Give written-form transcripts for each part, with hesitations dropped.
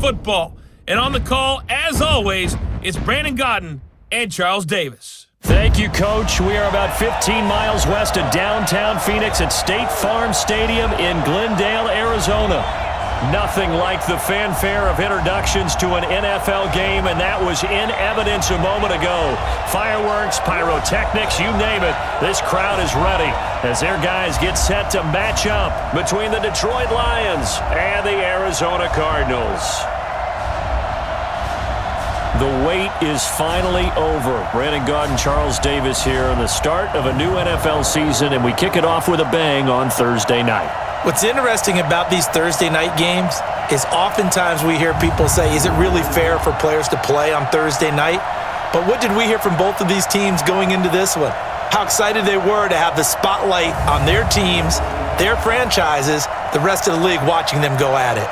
football. And on the call, as always, it's Brandon Gaudin and Charles Davis. Thank you, Coach. We are about 15 miles west of downtown Phoenix at State Farm Stadium in Glendale, Arizona. Nothing like the fanfare of introductions to an NFL game, and that was in evidence a moment ago. Fireworks, pyrotechnics, you name it. This crowd is ready as their guys get set to match up between the Detroit Lions and the Arizona Cardinals. The wait is finally over. Brandon Gaudin, Charles Davis here on the start of a new NFL season, and we kick it off with a bang on Thursday night. What's interesting about these Thursday night games is oftentimes we hear people say, is it really fair for players to play on Thursday night? But what did we hear from both of these teams going into this one? How excited they were to have the spotlight on their teams, their franchises, the rest of the league watching them go at it.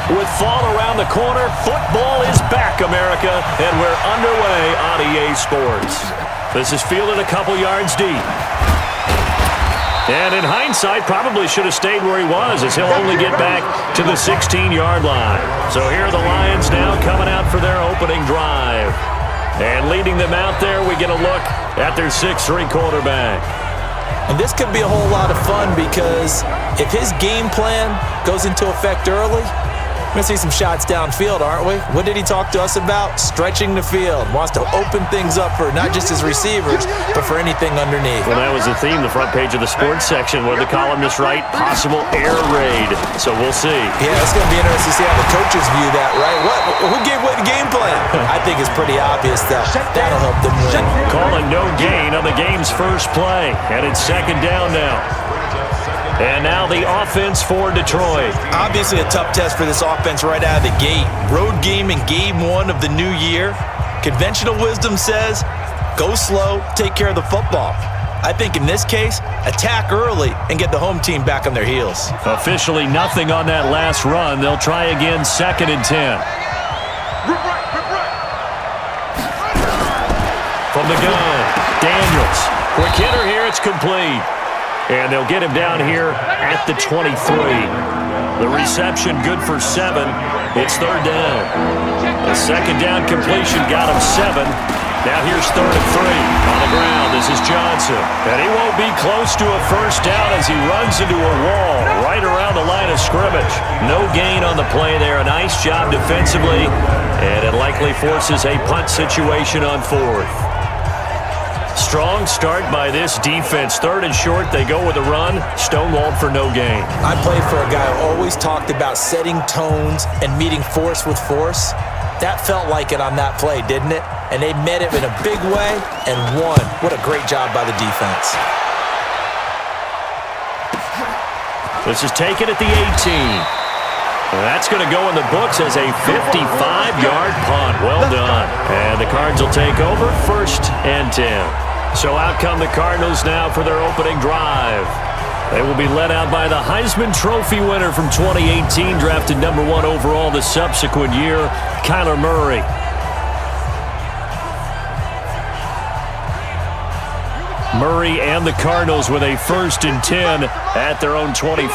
With fall around the corner, football is back, America, and we're underway on EA Sports. This is fielded a couple yards deep. And in hindsight, probably should have stayed where he was, as he'll only get back to the 16-yard line. So here are the Lions now coming out for their opening drive. And leading them out there, we get a look at their 6'3" quarterback. And this could be a whole lot of fun because if his game plan goes into effect early, we're going to see some shots downfield, aren't we? What did he talk to us about? Stretching the field. Wants to open things up for not just his receivers, but for anything underneath. Well, that was the theme, the front page of the sports section, where the columnists write, possible air raid. So we'll see. Yeah, it's going to be interesting to see how the coaches view that, right? Who gave away the game plan? I think it's pretty obvious that that'll help them win. Calling no gain on the game's first play. And it's second down now. And now the offense for Detroit. Obviously a tough test for this offense right out of the gate. Road game in game one of the new year. Conventional wisdom says, go slow, take care of the football. I think in this case, attack early and get the home team back on their heels. Officially nothing on that last run. They'll try again, 2nd and 10. From the gun, Daniels. Quick hitter here, it's complete. And they'll get him down here at the 23. The reception good for 7. It's 3rd down. The 2nd down completion got him 7. Now here's 3rd and 3. On the ground, this is Johnson. And he won't be close to a first down as he runs into a wall right around the line of scrimmage. No gain on the play there. A nice job defensively. And it likely forces a punt situation on 4th. Strong start by this defense. 3rd and short, they go with a run. Stonewalled for no gain. I played for a guy who always talked about setting tones and meeting force with force. That felt like it on that play, didn't it? And they met it in a big way and won. What a great job by the defense. This is taken at the 18. That's going to go in the books as a 55-yard punt. Well done. And the Cards will take over, 1st and 10. So out come the Cardinals now for their opening drive. They will be led out by the Heisman Trophy winner from 2018, drafted number 1 overall the subsequent year, Kyler Murray. Murray and the Cardinals with a 1st and 10 at their own 24.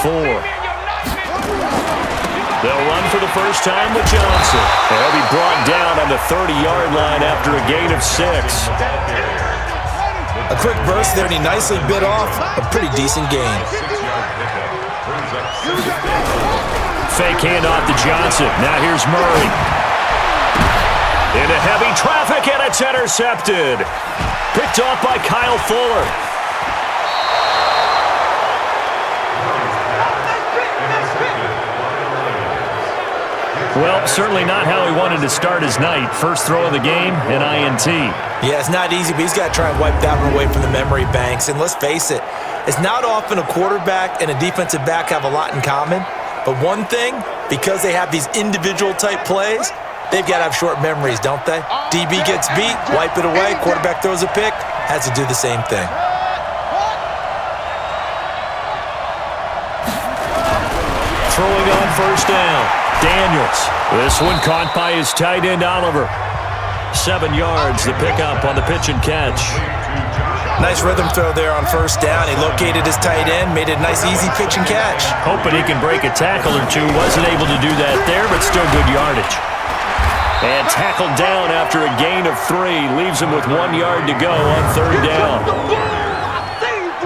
They'll run for the first time with Johnson. They'll be brought down on the 30-yard line after a gain of 6. A quick burst there, and he nicely bit off a pretty decent gain. Fake handoff to Johnson. Now here's Murray. Into heavy traffic, and it's intercepted. Picked off by Kyle Fuller. Well, certainly not how he wanted to start his night. First throw of the game, an INT. Yeah, it's not easy, but he's got to try and wipe that one away from the memory banks. And let's face it, it's not often a quarterback and a defensive back have a lot in common. But one thing, because they have these individual type plays, they've got to have short memories, don't they? DB gets beat, wipe it away, quarterback throws a pick, has to do the same thing. Throwing on 1st down. Daniels. This one caught by his tight end, Oliver. 7 yards, the pickup on the pitch and catch. Nice rhythm throw there on first down. He located his tight end, made it a nice, easy pitch and catch. Hoping he can break a tackle or two. Wasn't able to do that there, but still good yardage. And tackled down after a gain of 3. Leaves him with 1 yard to go on third down.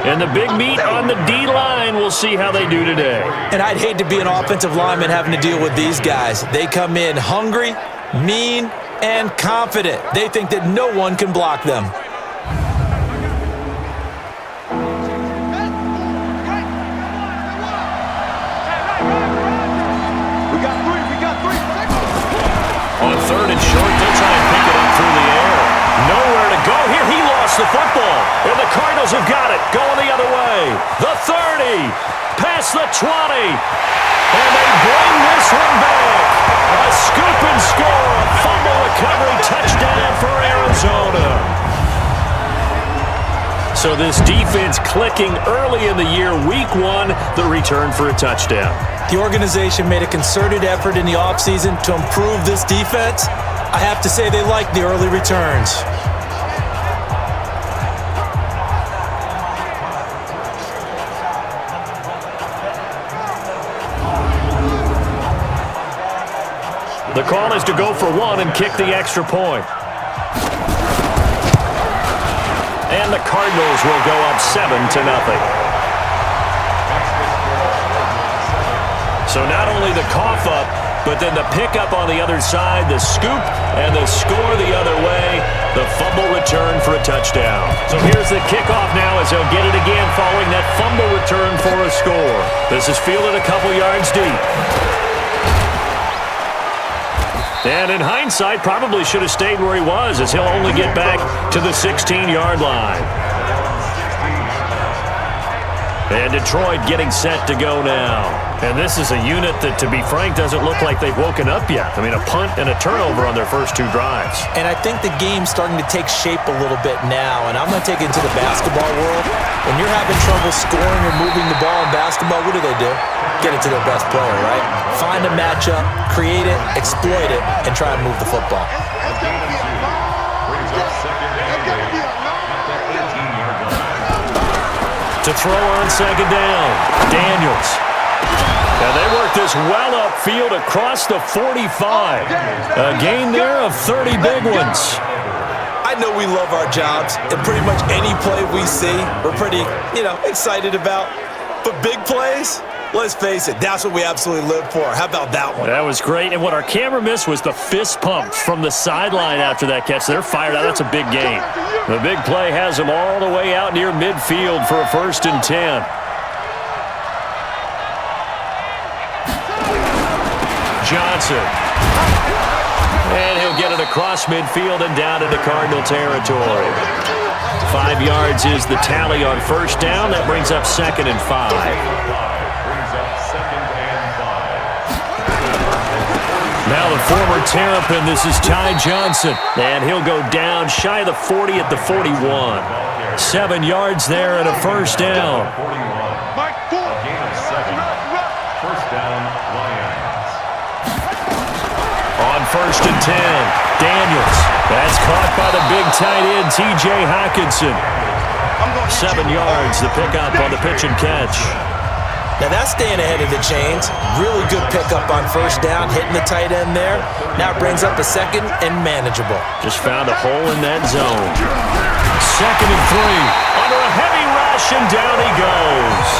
And the big meat on the D-line. We'll see how they do today. And I'd hate to be an offensive lineman having to deal with these guys. They come in hungry, mean, and confident. They think that no one can block them. On third and short, they'll try and pick it up through the air. Nowhere to go here. He lost the football. And the Cardinals have got it. Going the other way. The 30. Past the 20. And they bring this one back. A scoop and score. A fumble recovery touchdown for Arizona. So this defense clicking early in the year. Week 1, the return for a touchdown. The organization made a concerted effort in the offseason to improve this defense. I have to say they like the early returns. The call is to go for 1 and kick the extra point. And the Cardinals will go up 7-0. So not only the cough up, but then the pickup on the other side, the scoop, and the score the other way, the fumble return for a touchdown. So here's the kickoff now as they'll get it again following that fumble return for a score. This is fielded a couple yards deep. And in hindsight, probably should have stayed where he was, as he'll only get back to the 16-yard line. And Detroit getting set to go now. And this is a unit that, to be frank, doesn't look like they've woken up yet. I mean, a punt and a turnover on their first 2 drives. And I think the game's starting to take shape a little bit now. And I'm going to take it into the basketball world. When you're having trouble scoring or moving the ball in basketball, what do? Get it to their best player, right? Find a matchup, create it, exploit it, and try and move the football. To throw on second down, Daniels. Now they work this well upfield across the 45. A gain there of 30 big ones. I know we love our jobs, and pretty much any play we see, we're pretty, excited about. But big plays, let's face it, that's what we absolutely live for. How about that one? That was great, and what our camera missed was the fist pump from the sideline after that catch. They're fired out. That's a big gain. The big play has them all the way out near midfield for a 1st and 10. Johnson. And he'll get it across midfield and down into Cardinal territory. 5 yards is the tally on first down. That brings up 2nd and 5. Now the former Terrapin, this is Ty Johnson. And he'll go down shy of the 40 at the 41. 7 yards there and a first down. On 1st and 10, Daniels. That's caught by the big tight end, T.J. Hockenson. 7 yards, the pickup on the pitch and catch. Now that's staying ahead of the chains. Really good pickup on first down, hitting the tight end there. Now it brings up a 2nd and manageable. Just found a hole in that zone. 2nd and 3, under a heavy rush, and down he goes.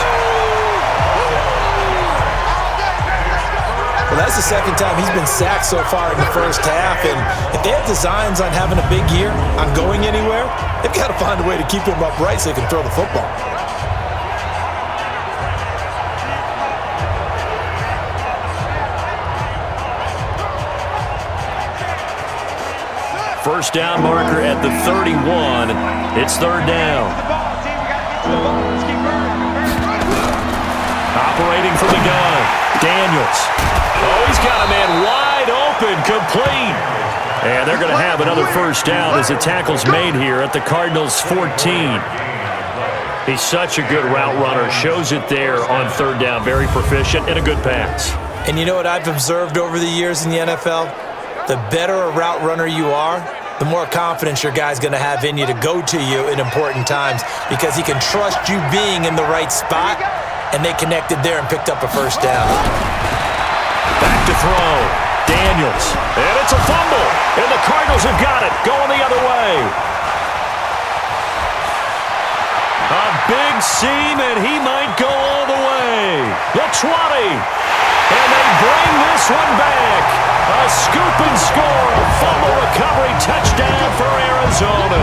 Well, that's the 2nd time he's been sacked so far in the first half, and if they have designs on having a big year, on going anywhere, they've got to find a way to keep him upright so he can throw the football. First down marker at the 31. It's 3rd down. Operating from the gun, Daniels. Oh, he's got a man wide open, complete. And they're going to have another first down as the tackle's made here at the Cardinals' 14. He's such a good route runner. Shows it there on 3rd down. Very proficient and a good pass. And you know what I've observed over the years in the NFL? The better a route runner you are, the more confidence your guy's going to have in you to go to you in important times because he can trust you being in the right spot, and they connected there and picked up a first down. Back to throw. Daniels. And it's a fumble. And the Cardinals have got it. Going the other way. A big seam, and he might go all the way. The 20. And they bring this one back. A scoop and score. A fumble recovery touchdown for Arizona.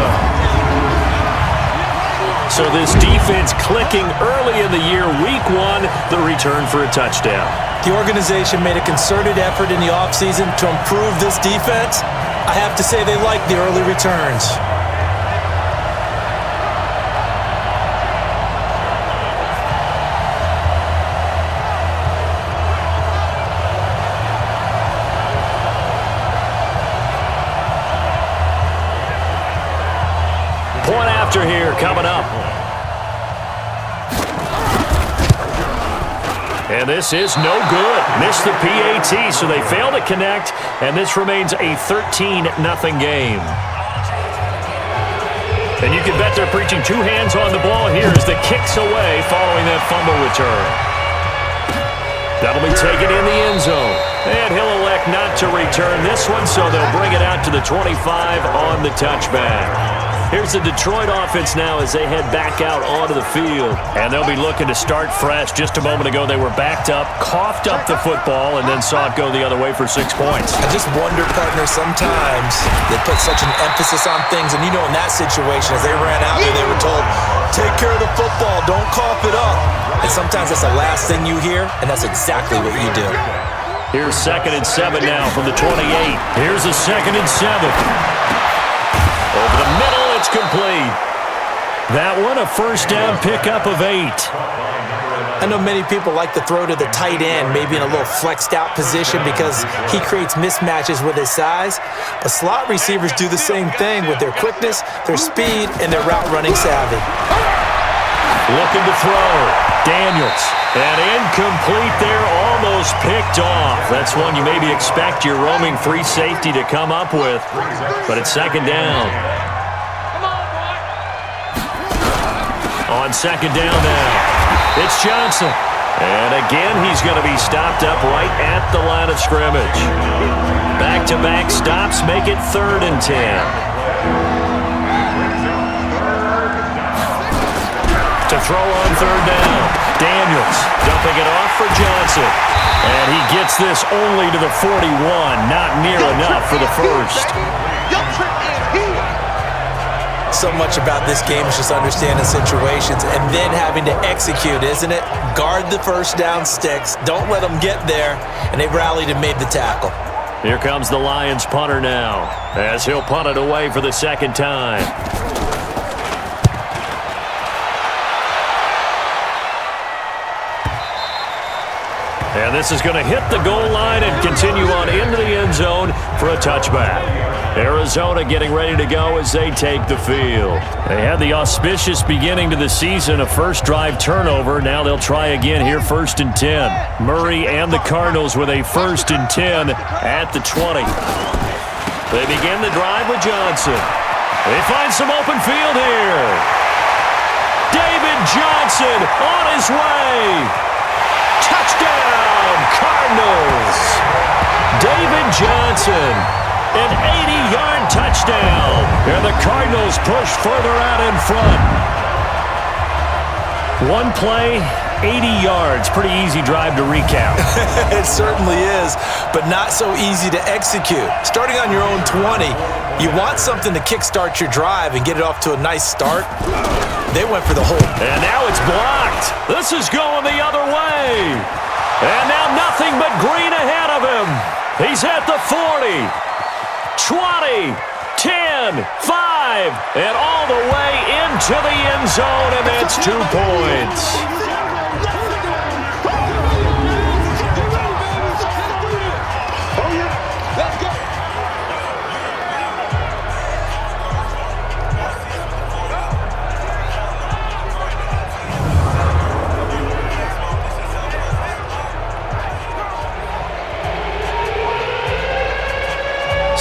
So this defense clicking early in the year, week 1, the return for a touchdown. The organization made a concerted effort in the offseason to improve this defense. I have to say they like the early returns. Point after here coming up. And this is no good. Missed the PAT, so they fail to connect, and this remains a 13-0 game. And you can bet they're preaching 2 hands on the ball here as the kick's away following that fumble return. That'll be taken in the end zone. And he'll elect not to return this one, so they'll bring it out to the 25 on the touchback. Here's the Detroit offense now as they head back out onto the field. And they'll be looking to start fresh. Just a moment ago, they were backed up, coughed up the football, and then saw it go the other way for 6 points. I just wonder, partner, sometimes they put such an emphasis on things. And, you know, in that situation, as they ran out there, they were told, take care of the football, don't cough it up. And sometimes that's the last thing you hear, and that's exactly what you do. Here's 2nd and 7 now from the 28. Here's a 2nd and 7. Over the middle, it's complete. That one, a first down pickup of 8. I know many people like to throw to the tight end, maybe in a little flexed out position because he creates mismatches with his size. But slot receivers do the same thing with their quickness, their speed, and their route running savvy. Looking to throw. Daniels. And incomplete there, almost picked off. That's one you maybe expect your roaming free safety to come up with. But it's 2nd down. On 2nd down now, it's Johnson. And again, he's going to be stopped up right at the line of scrimmage. Back-to-back stops make it 3rd and 10. To throw on 3rd down. Daniels dumping it off for Johnson. And he gets this only to the 41. Not near enough for the first. So much about this game is just understanding situations and then having to execute, isn't it? Guard the first down sticks. Don't let them get there. And they rallied and made the tackle. Here comes the Lions punter now as he'll punt it away for the 2nd time. And this is going to hit the goal line and continue on into the end zone for a touchback. Arizona getting ready to go as they take the field. They had the auspicious beginning to the season, a first drive turnover. Now they'll try again here, 1st and 10. Murray and the Cardinals with a 1st and 10 at the 20. They begin the drive with Johnson. They find some open field here. David Johnson on his way. Touchdown, Cardinals! David Johnson, an 80-yard touchdown. And the Cardinals push further out in front. One play, 80 yards. Pretty easy drive to recap. It certainly is, but not so easy to execute. Starting on your own 20, you want something to kickstart your drive and get it off to a nice start. They went for the hole. And now it's blocked. This is going the other way. And now nothing but green ahead of him. He's at the 40, 20, 10, 5, and all the way into the end zone, and that's 2 points.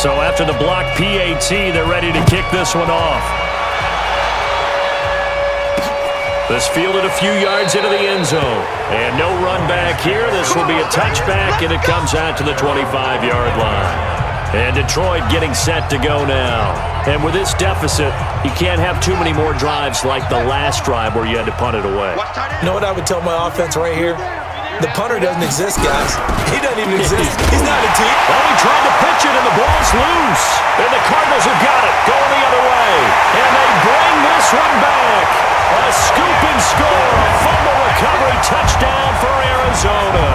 So after the block PAT, they're ready to kick this one off. This fielded a few yards into the end zone. And no run back here. This will be a touchback, and it comes out to the 25-yard line. And Detroit getting set to go now. And with this deficit, you can't have too many more drives like the last drive where you had to punt it away. You know what I would tell my offense right here? The punter doesn't exist, guys. He doesn't even exist. He's not a team. Well, he tried to pitch it, and the ball's loose. And the Cardinals have got it, going the other way. And they bring this one back. A scoop and score, a fumble recovery touchdown for Arizona.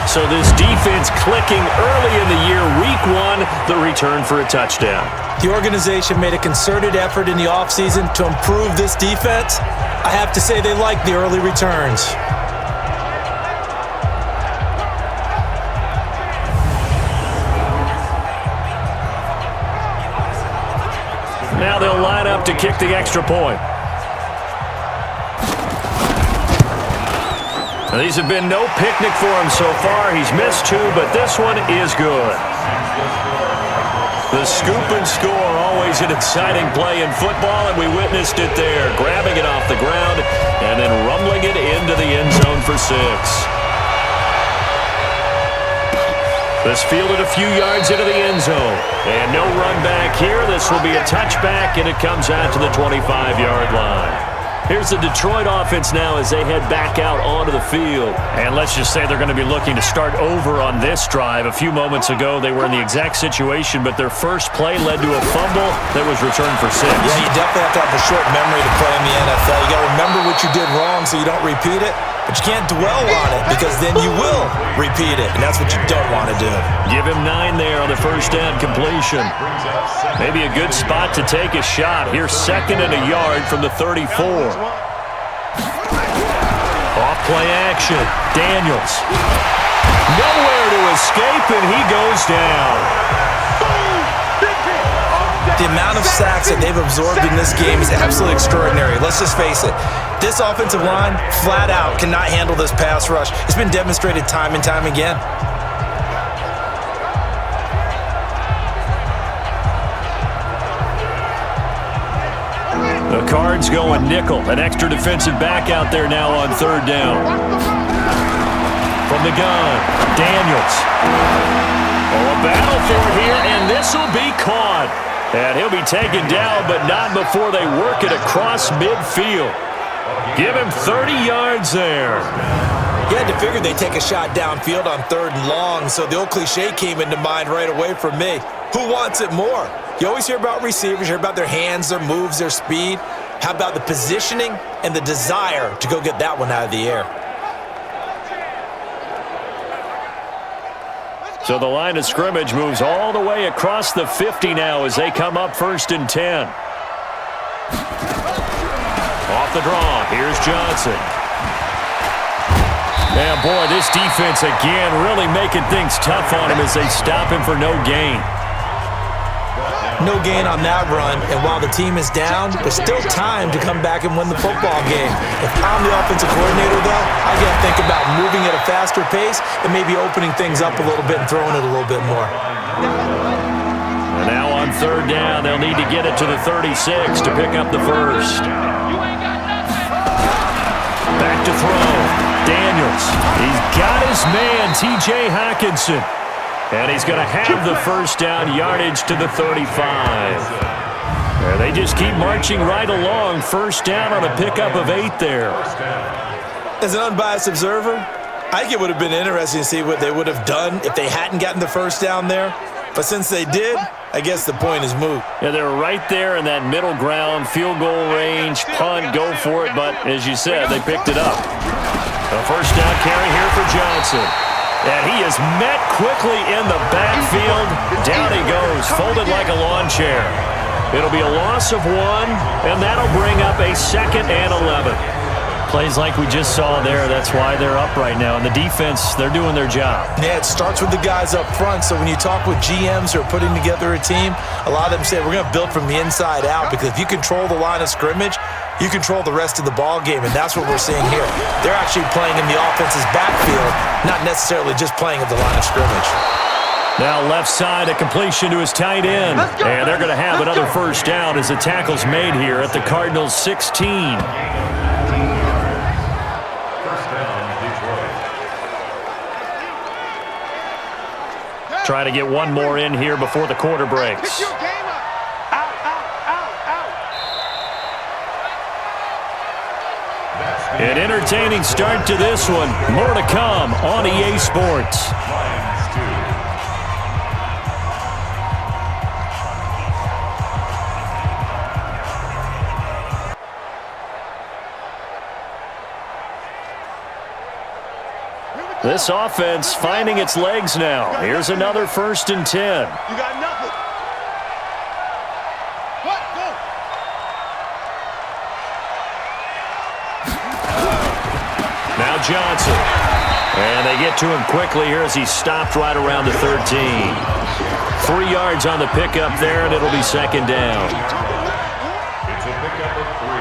So this defense clicking early in the year, week 1, the return for a touchdown. The organization made a concerted effort in the offseason to improve this defense. I have to say they like the early returns. Now they'll line up to kick the extra point. Now, these have been no picnic for him so far. He's missed 2, but this one is good. The scoop and score, always an exciting play in football, and we witnessed it there, grabbing it off the ground and then rumbling it into the end zone for 6. This fielded a few yards into the end zone. And no run back here. This will be a touchback, and it comes out to the 25-yard line. Here's the Detroit offense now as they head back out onto the field. And let's just say they're going to be looking to start over on this drive. A few moments ago, they were in the exact situation, but their first play led to a fumble that was returned for 6. Yeah, you definitely have to have a short memory to play in the NFL. You got to remember what you did wrong so you don't repeat it. But you can't dwell on it because then you will repeat it, and that's what you don't want to do. Give him 9 there on the first down completion. Maybe a good spot to take a shot. Here's 2nd and a yard from the 34. Off play action. Daniels. Nowhere to escape, and he goes down. The amount of sacks that they've absorbed in this game is absolutely extraordinary. Let's just face it. This offensive line, flat out, cannot handle this pass rush. It's been demonstrated time and time again. The Cards going nickel. An extra defensive back out there now on 3rd down. From the gun, Daniels. Oh, a battle for it here, and this will be caught. And he'll be taken down, but not before they work it across midfield. Give him 30 yards there. You had to figure they'd take a shot downfield on 3rd and long, so the old cliche came into mind right away for me. Who wants it more? You always hear about receivers, you hear about their hands, their moves, their speed. How about the positioning and the desire to go get that one out of the air? So the line of scrimmage moves all the way across the 50 now as they come up 1st and 10. Off the draw, here's Johnson. And boy, this defense again really making things tough on him as they stop him for no gain. No gain on that run, and while the team is down, there's still time to come back and win the football game. If I'm the offensive coordinator, though, I got to think about moving at a faster pace and maybe opening things up a little bit and throwing it a little bit more. And now on 3rd down, they'll need to get it to the 36 to pick up the first. Back to throw. Daniels. He's got his man, T.J. Hockenson. And he's going to have the first down, yardage to the 35. And they just keep marching right along. First down on a pickup of 8 there. As an unbiased observer, I think it would have been interesting to see what they would have done if they hadn't gotten the first down there. But since they did, I guess the point is moot. Yeah, they're right there in that middle ground, field goal range, punt, go for it. But as you said, they picked it up. A first down carry here for Johnson. And he is met quickly in the backfield. Down he goes, folded like a lawn chair. It'll be a loss of 1, and that'll bring up a 2nd and 11. Plays like we just saw there, that's why they're up right now. And the defense, they're doing their job. Yeah, it starts with the guys up front. So when you talk with GMs who are putting together a team, a lot of them say, we're going to build from the inside out, because if you control the line of scrimmage, you control the rest of the ball game, and that's what we're seeing here. They're actually playing in the offense's backfield, not necessarily just playing at the line of scrimmage. Now left side, a completion to his tight end. And they're going to have another first down as the tackle's made here at the Cardinals' 16. Try to get one more in here before the quarter breaks. An entertaining start to this one. More to come on EA Sports. This offense finding its legs now. Here's another 1st and 10. You got nothing. What? Go. Now Johnson. And they get to him quickly here as he stopped right around the 13. 3 yards on the pickup there, and it'll be 2nd down. It's a pickup of 3.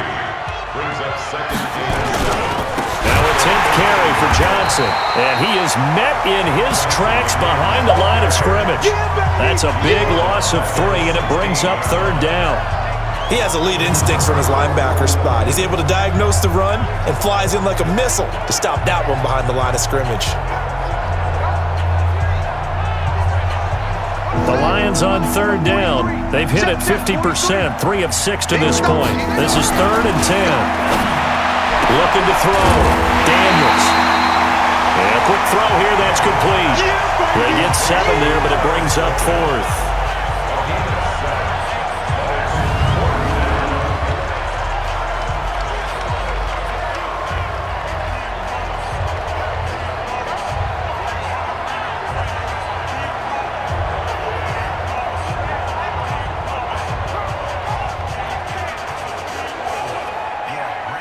Brings up 2nd and 7. Now a 10th carry for Johnson. And he is met in his tracks behind the line of scrimmage. That's a big loss of 3, and it brings up 3rd down. He has elite instincts from his linebacker spot. He's able to diagnose the run and flies in like a missile to stop that one behind the line of scrimmage. The Lions on 3rd down. They've hit it 50%, 3 of 6 to this point. This is 3rd and 10. Looking to throw. Daniels. And a quick throw here. That's complete. They get 7 there, but it brings up 4th.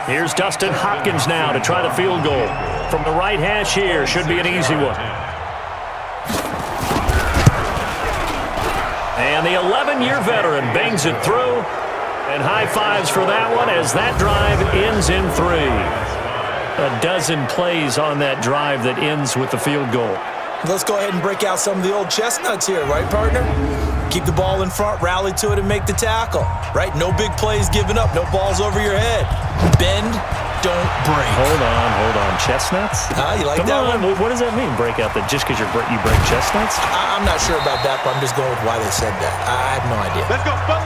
Here's Dustin Hopkins now to try the field goal. From the right hash here, should be an easy one. And the 11-year veteran bangs it through. And high fives for that one as that drive ends in 3. A dozen plays on that drive that ends with the field goal. Let's go ahead and break out some of the old chestnuts here, right, partner? Keep the ball in front, rally to it, and make the tackle, right? No big plays given up, no balls over your head. Bend, don't break. Hold on. Chestnuts? You like Come that on. one? What does that mean, break out? That just because you break chestnuts? I'm not sure about that, but I'm just going with why they said that. I have no idea. Let's go, fellas.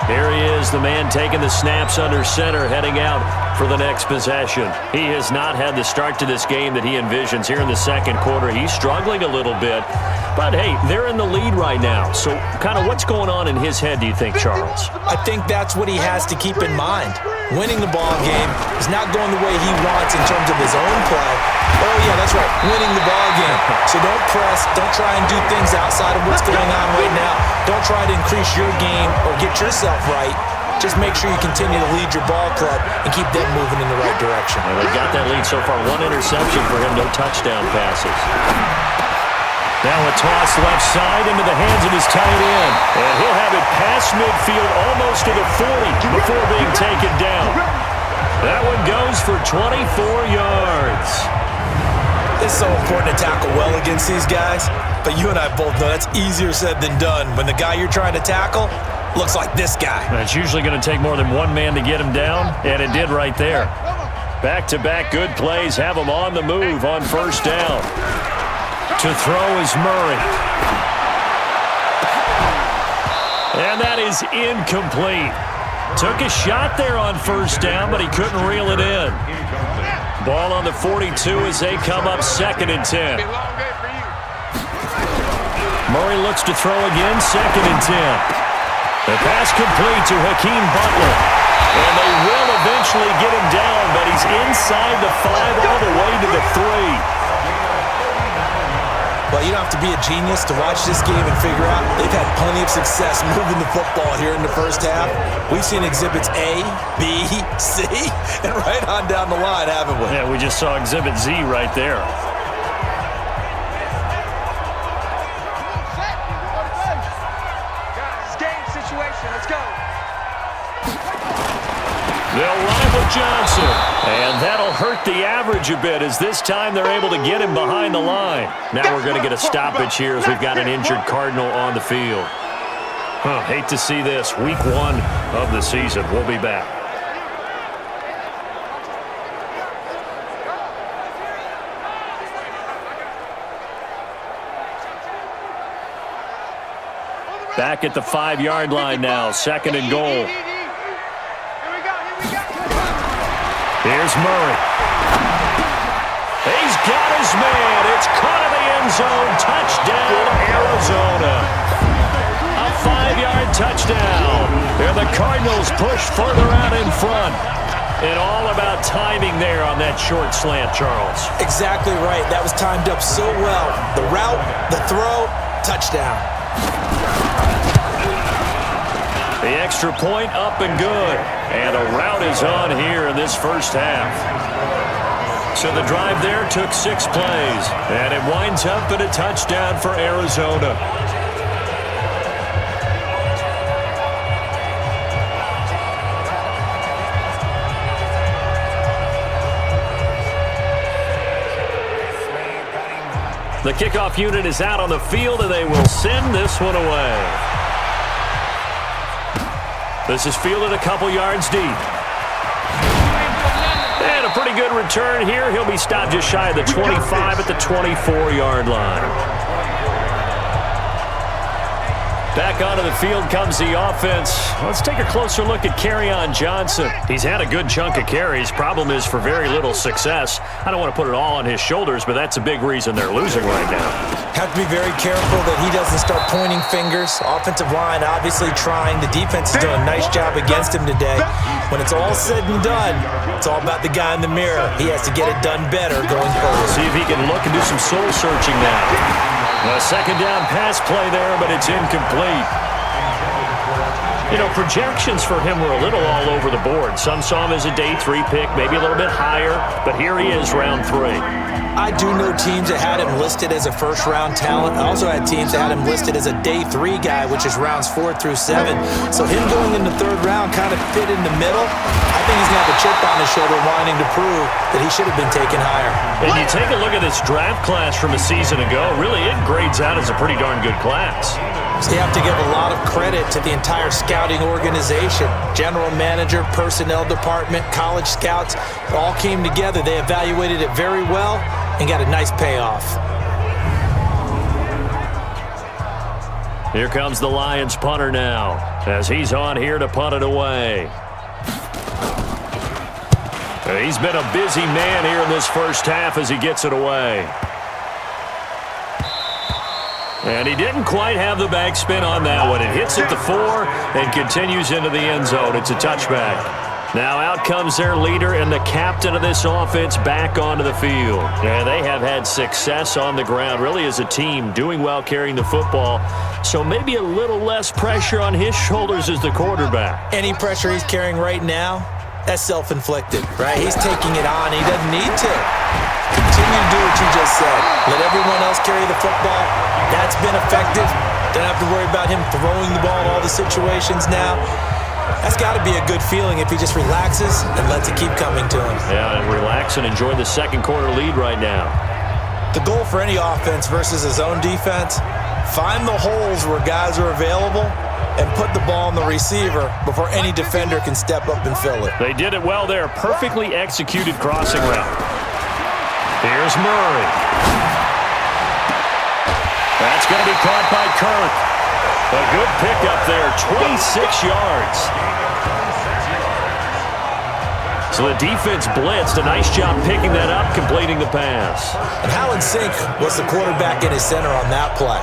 Here he is, the man taking the snaps under center, heading out for the next possession. He has not had the start to this game that he envisions here in the 2nd quarter. He's struggling a little bit, but hey, they're in the lead right now. So kind of what's going on in his head, do you think, Charles? I think that's what he has to keep in mind. Winning the ball game is not going the way he wants in terms of his own play. Oh, yeah, that's right, winning the ball game. So don't press, don't try and do things outside of what's going on right now. Don't try to increase your game or get yourself right. Just make sure you continue to lead your ball club and keep them moving in the right direction. And they've got that lead so far. 1 interception for him, no touchdown passes. Now a toss left side into the hands of his tight end. And he'll have it past midfield almost to the 40 before being taken down. That one goes for 24 yards. It's so important to tackle well against these guys, but you and I both know that's easier said than done when the guy you're trying to tackle looks like this guy. It's usually going to take more than one man to get him down, and it did right there. Back-to-back good plays have him on the move on 1st down. To throw is Murray. And that is incomplete. Took a shot there on 1st down, but he couldn't reel it in. Ball on the 42 as they come up 2nd and 10. Murray looks to throw again, 2nd and 10. The pass complete to Hakeem Butler. And they will eventually get him down, but he's inside the 5 all the way to the 3. Well, you don't have to be a genius to watch this game and figure out they've had plenty of success moving the football here in the 1st half. We've seen exhibits A, B, C, and right on down the line, haven't we? Yeah, we just saw exhibit Z right there. Game situation. Let's go. They'll run with Johnson. And that'll hurt the average a bit as this time they're able to get him behind the line. Now we're going to get a stoppage here as we've got an injured Cardinal on the field. Hate to see this. Week 1 of the season. We'll be back. Back at the 5-yard line now. 2nd and goal. Here's Murray. He's got his man. It's caught in the end zone. Touchdown, Arizona. A 5-yard touchdown. And the Cardinals push further out in front. And all about timing there on that short slant, Charles. Exactly right. That was timed up so well. The route, the throw, touchdown. The extra point up and good. And a rout is on here in this first half. So the drive there took 6 plays. And it winds up in a touchdown for Arizona. The kickoff unit is out on the field, and they will send this one away. This is fielded a couple yards deep. And a pretty good return here. He'll be stopped just shy of the 25 at the 24-yard line. Back onto the field comes the offense. Let's take a closer look at Kerryon Johnson. He's had a good chunk of carries. Problem is for very little success. I don't want to put it all on his shoulders, but that's a big reason they're losing right now. Have to be very careful that he doesn't start pointing fingers. Offensive line obviously trying. The defense is doing a nice job against him today. When it's all said and done, it's all about the guy in the mirror. He has to get it done better going forward. See if he can look and do some soul searching now. A 2nd down pass play there, but it's incomplete. You know, projections for him were a little all over the board. Some saw him as a day 3 pick, maybe a little bit higher, but here he is, round 3. I do know teams that had him listed as a first-round talent. I also had teams that had him listed as a day 3 guy, which is rounds 4 through 7. So him going in the 3rd round kind of fit in the middle. I think he's going to have a chip on his shoulder wanting to prove that he should have been taken higher. And you take a look at this draft class from a season ago, really it grades out as a pretty darn good class. So you have to give a lot of credit to the entire scouting organization. General manager, personnel department, college scouts, all came together. They evaluated it very well and got a nice payoff. Here comes the Lions punter now as he's on here to punt it away. He's been a busy man here in this first half as he gets it away. And he didn't quite have the backspin on that one. It hits at the 4 and continues into the end zone. It's a touchback. Now out comes their leader and the captain of this offense back onto the field. And they have had success on the ground, really as a team, doing well carrying the football. So maybe a little less pressure on his shoulders as the quarterback. Any pressure he's carrying right now, that's self-inflicted, right? He's taking it on. He doesn't need to. Continue to do what you just said. Let everyone else carry the football. That's been effective. Don't have to worry about him throwing the ball in all the situations now. That's got to be a good feeling if he just relaxes and lets it keep coming to him. Yeah, and relax and enjoy the 2nd quarter lead right now. The goal for any offense versus his own defense, find the holes where guys are available and put the ball on the receiver before any defender can step up and fill it. They did it well there. Perfectly executed crossing route. Here's Murray. That's going to be caught by Kirk. A good pickup there, 26 yards. So the defense blitzed. A nice job picking that up, completing the pass. And how in sync was the quarterback in his center on that play?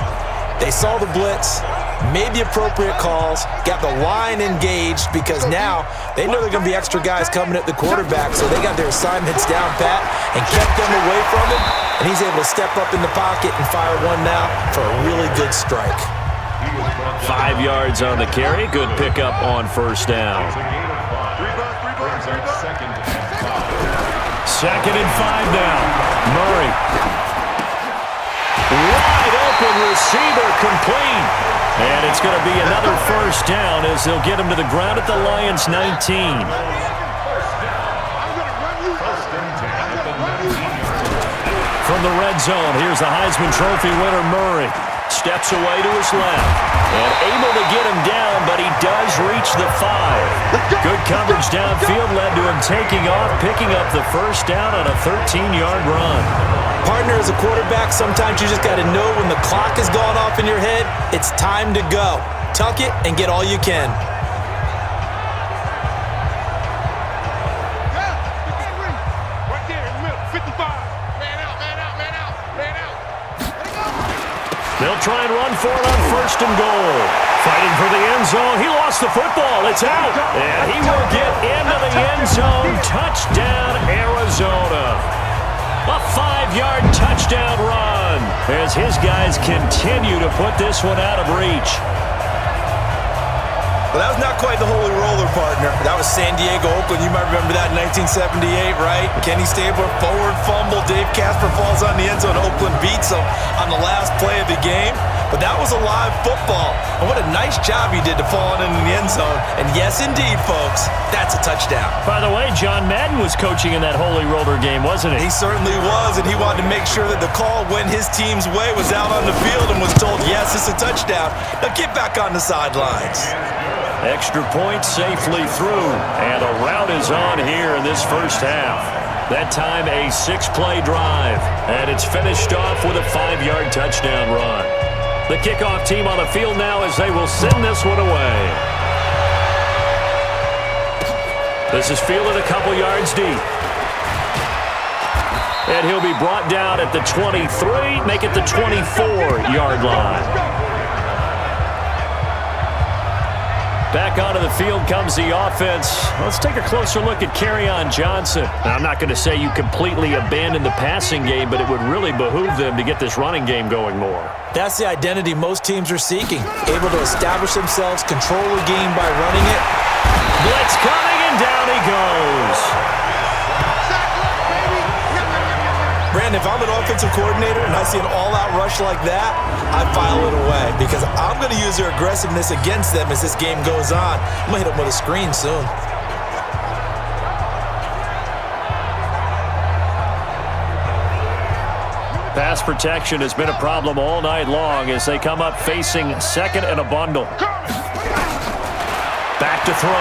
They saw the blitz, made the appropriate calls, got the line engaged because now they know they're going to be extra guys coming at the quarterback, so they got their assignments down pat and kept them away from him, and he's able to step up in the pocket and fire one now for a really good strike. 5 yards on the carry. Good pickup on 1st down. 2nd and 5 now. Murray. Wide open receiver complete. And it's going to be another 1st down as they'll get him to the ground at the Lions' 19. from the red zone. Here's the Heisman Trophy winner, Murray. Steps away to his left. And able to get him down, but he does reach the 5. Good coverage downfield led to him taking off, picking up the first down on a 13-yard run. Partner, as a quarterback, sometimes you just got to know when the clock has gone off in your head, it's time to go. Tuck it and get all you can. They'll try and run for it on 1st and goal. Fighting for the end zone. He lost the football. It's out. And he will get into the end zone. Touchdown, Arizona. A 5-yard touchdown run as his guys continue to put this one out of reach. Well, that was not quite the holy roller, partner. That was San Diego, Oakland. You might remember that in 1978, right? Kenny Stabler, forward fumble. Dave Casper falls on the end zone. Oakland beats him on the last play of the game. But that was a live football. And what a nice job he did to fall in the end zone. And yes, indeed, folks, that's a touchdown. By the way, John Madden was coaching in that holy roller game, wasn't he? He certainly was, and he wanted to make sure that the call went his team's way, was out on the field and was told, yes, it's a touchdown. Now get back on the sidelines. Extra point safely through, and a rout is on here in this first half. That time a 6-play drive, and it's finished off with a 5-yard touchdown run. The kickoff team on the field now as they will send this one away. This is fielded a couple yards deep. And he'll be brought down at the 23, make it the 24-yard line. Back onto the field comes the offense. Let's take a closer look at Kerryon Johnson. Now, I'm not going to say you completely abandon the passing game, but it would really behoove them to get this running game going more. That's the identity most teams are seeking. Able to establish themselves, control the game by running it. Blitz coming, and down he goes. Brandon, if I'm an offensive coordinator and I see an all-out rush like that, I file it away because I'm going to use their aggressiveness against them as this game goes on. I'm going to hit them with a screen soon. Pass protection has been a problem all night long as they come up facing second and a bundle. Back to throw.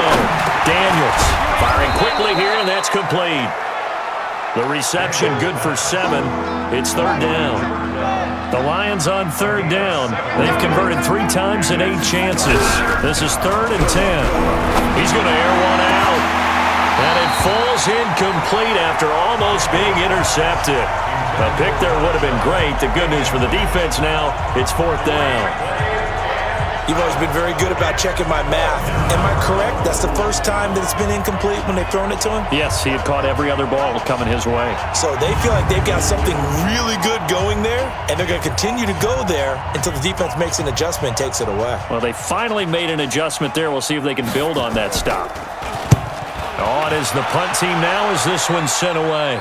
Daniels firing quickly here, and that's complete. The reception good for 7. It's 3rd down. The Lions on 3rd down. They've converted 3 times in 8 chances. This is 3rd and 10. He's going to air one out. And it falls incomplete after almost being intercepted. A pick there would have been great. The good news for the defense now, it's 4th down. You've always been very good about checking my math. Am I correct? That's the first time that it's been incomplete when they've thrown it to him? Yes, he had caught every other ball coming his way. So they feel like they've got something really good going there, and they're going to continue to go there until the defense makes an adjustment and takes it away. Well, they finally made an adjustment there. We'll see if they can build on that stop. On is the punt team now as this one's sent away.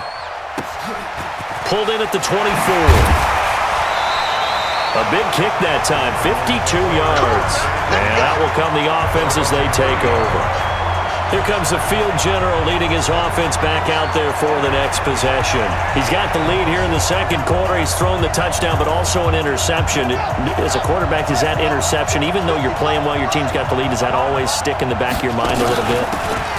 Pulled in at the 24. A big kick that time, 52 yards. And out will come the offense as they take over. Here comes the field general leading his offense back out there for the next possession. He's got the lead here in the second quarter. He's thrown the touchdown, but also an interception. As a quarterback, is that interception, even though you're playing while your team's got the lead, does that always stick in the back of your mind a little bit?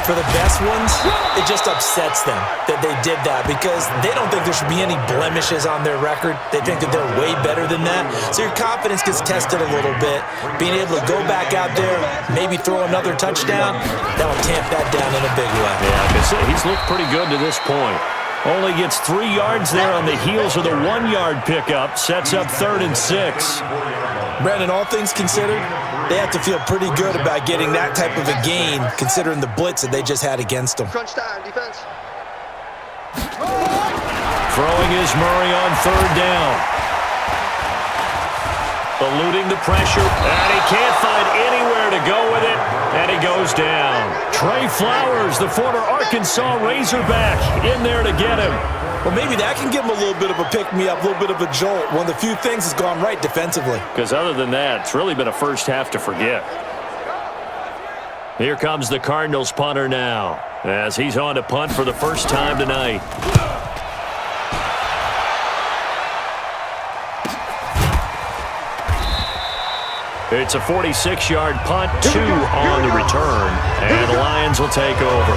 For the best ones, it just upsets them that they did that because they don't think there should be any blemishes on their record. They think that they're way better than that. So your confidence gets tested a little bit. Being able to go back out there, maybe throw another touchdown, that will tamp that down in a big way. Yeah, he's looked pretty good to this point. Only gets 3 yards there on the heels of the 1-yard pickup. Sets up 3rd and 6. Brandon, all things considered, they have to feel pretty good about getting that type of a gain considering the blitz that they just had against them. Crunch time, defense. Throwing is Murray on 3rd down. Eluding the pressure, and he can't find anywhere to go with it, and he goes down. Trey Flowers, the former Arkansas Razorback, in there to get him. Well, maybe that can give him a little bit of a pick-me-up, a little bit of a jolt. One of the few things that's gone right defensively. Because other than that, it's really been a first half to forget. Here comes the Cardinals punter now, as he's on to punt for the first time tonight. It's a 46-yard punt, 2 on the return, and the Lions will take over.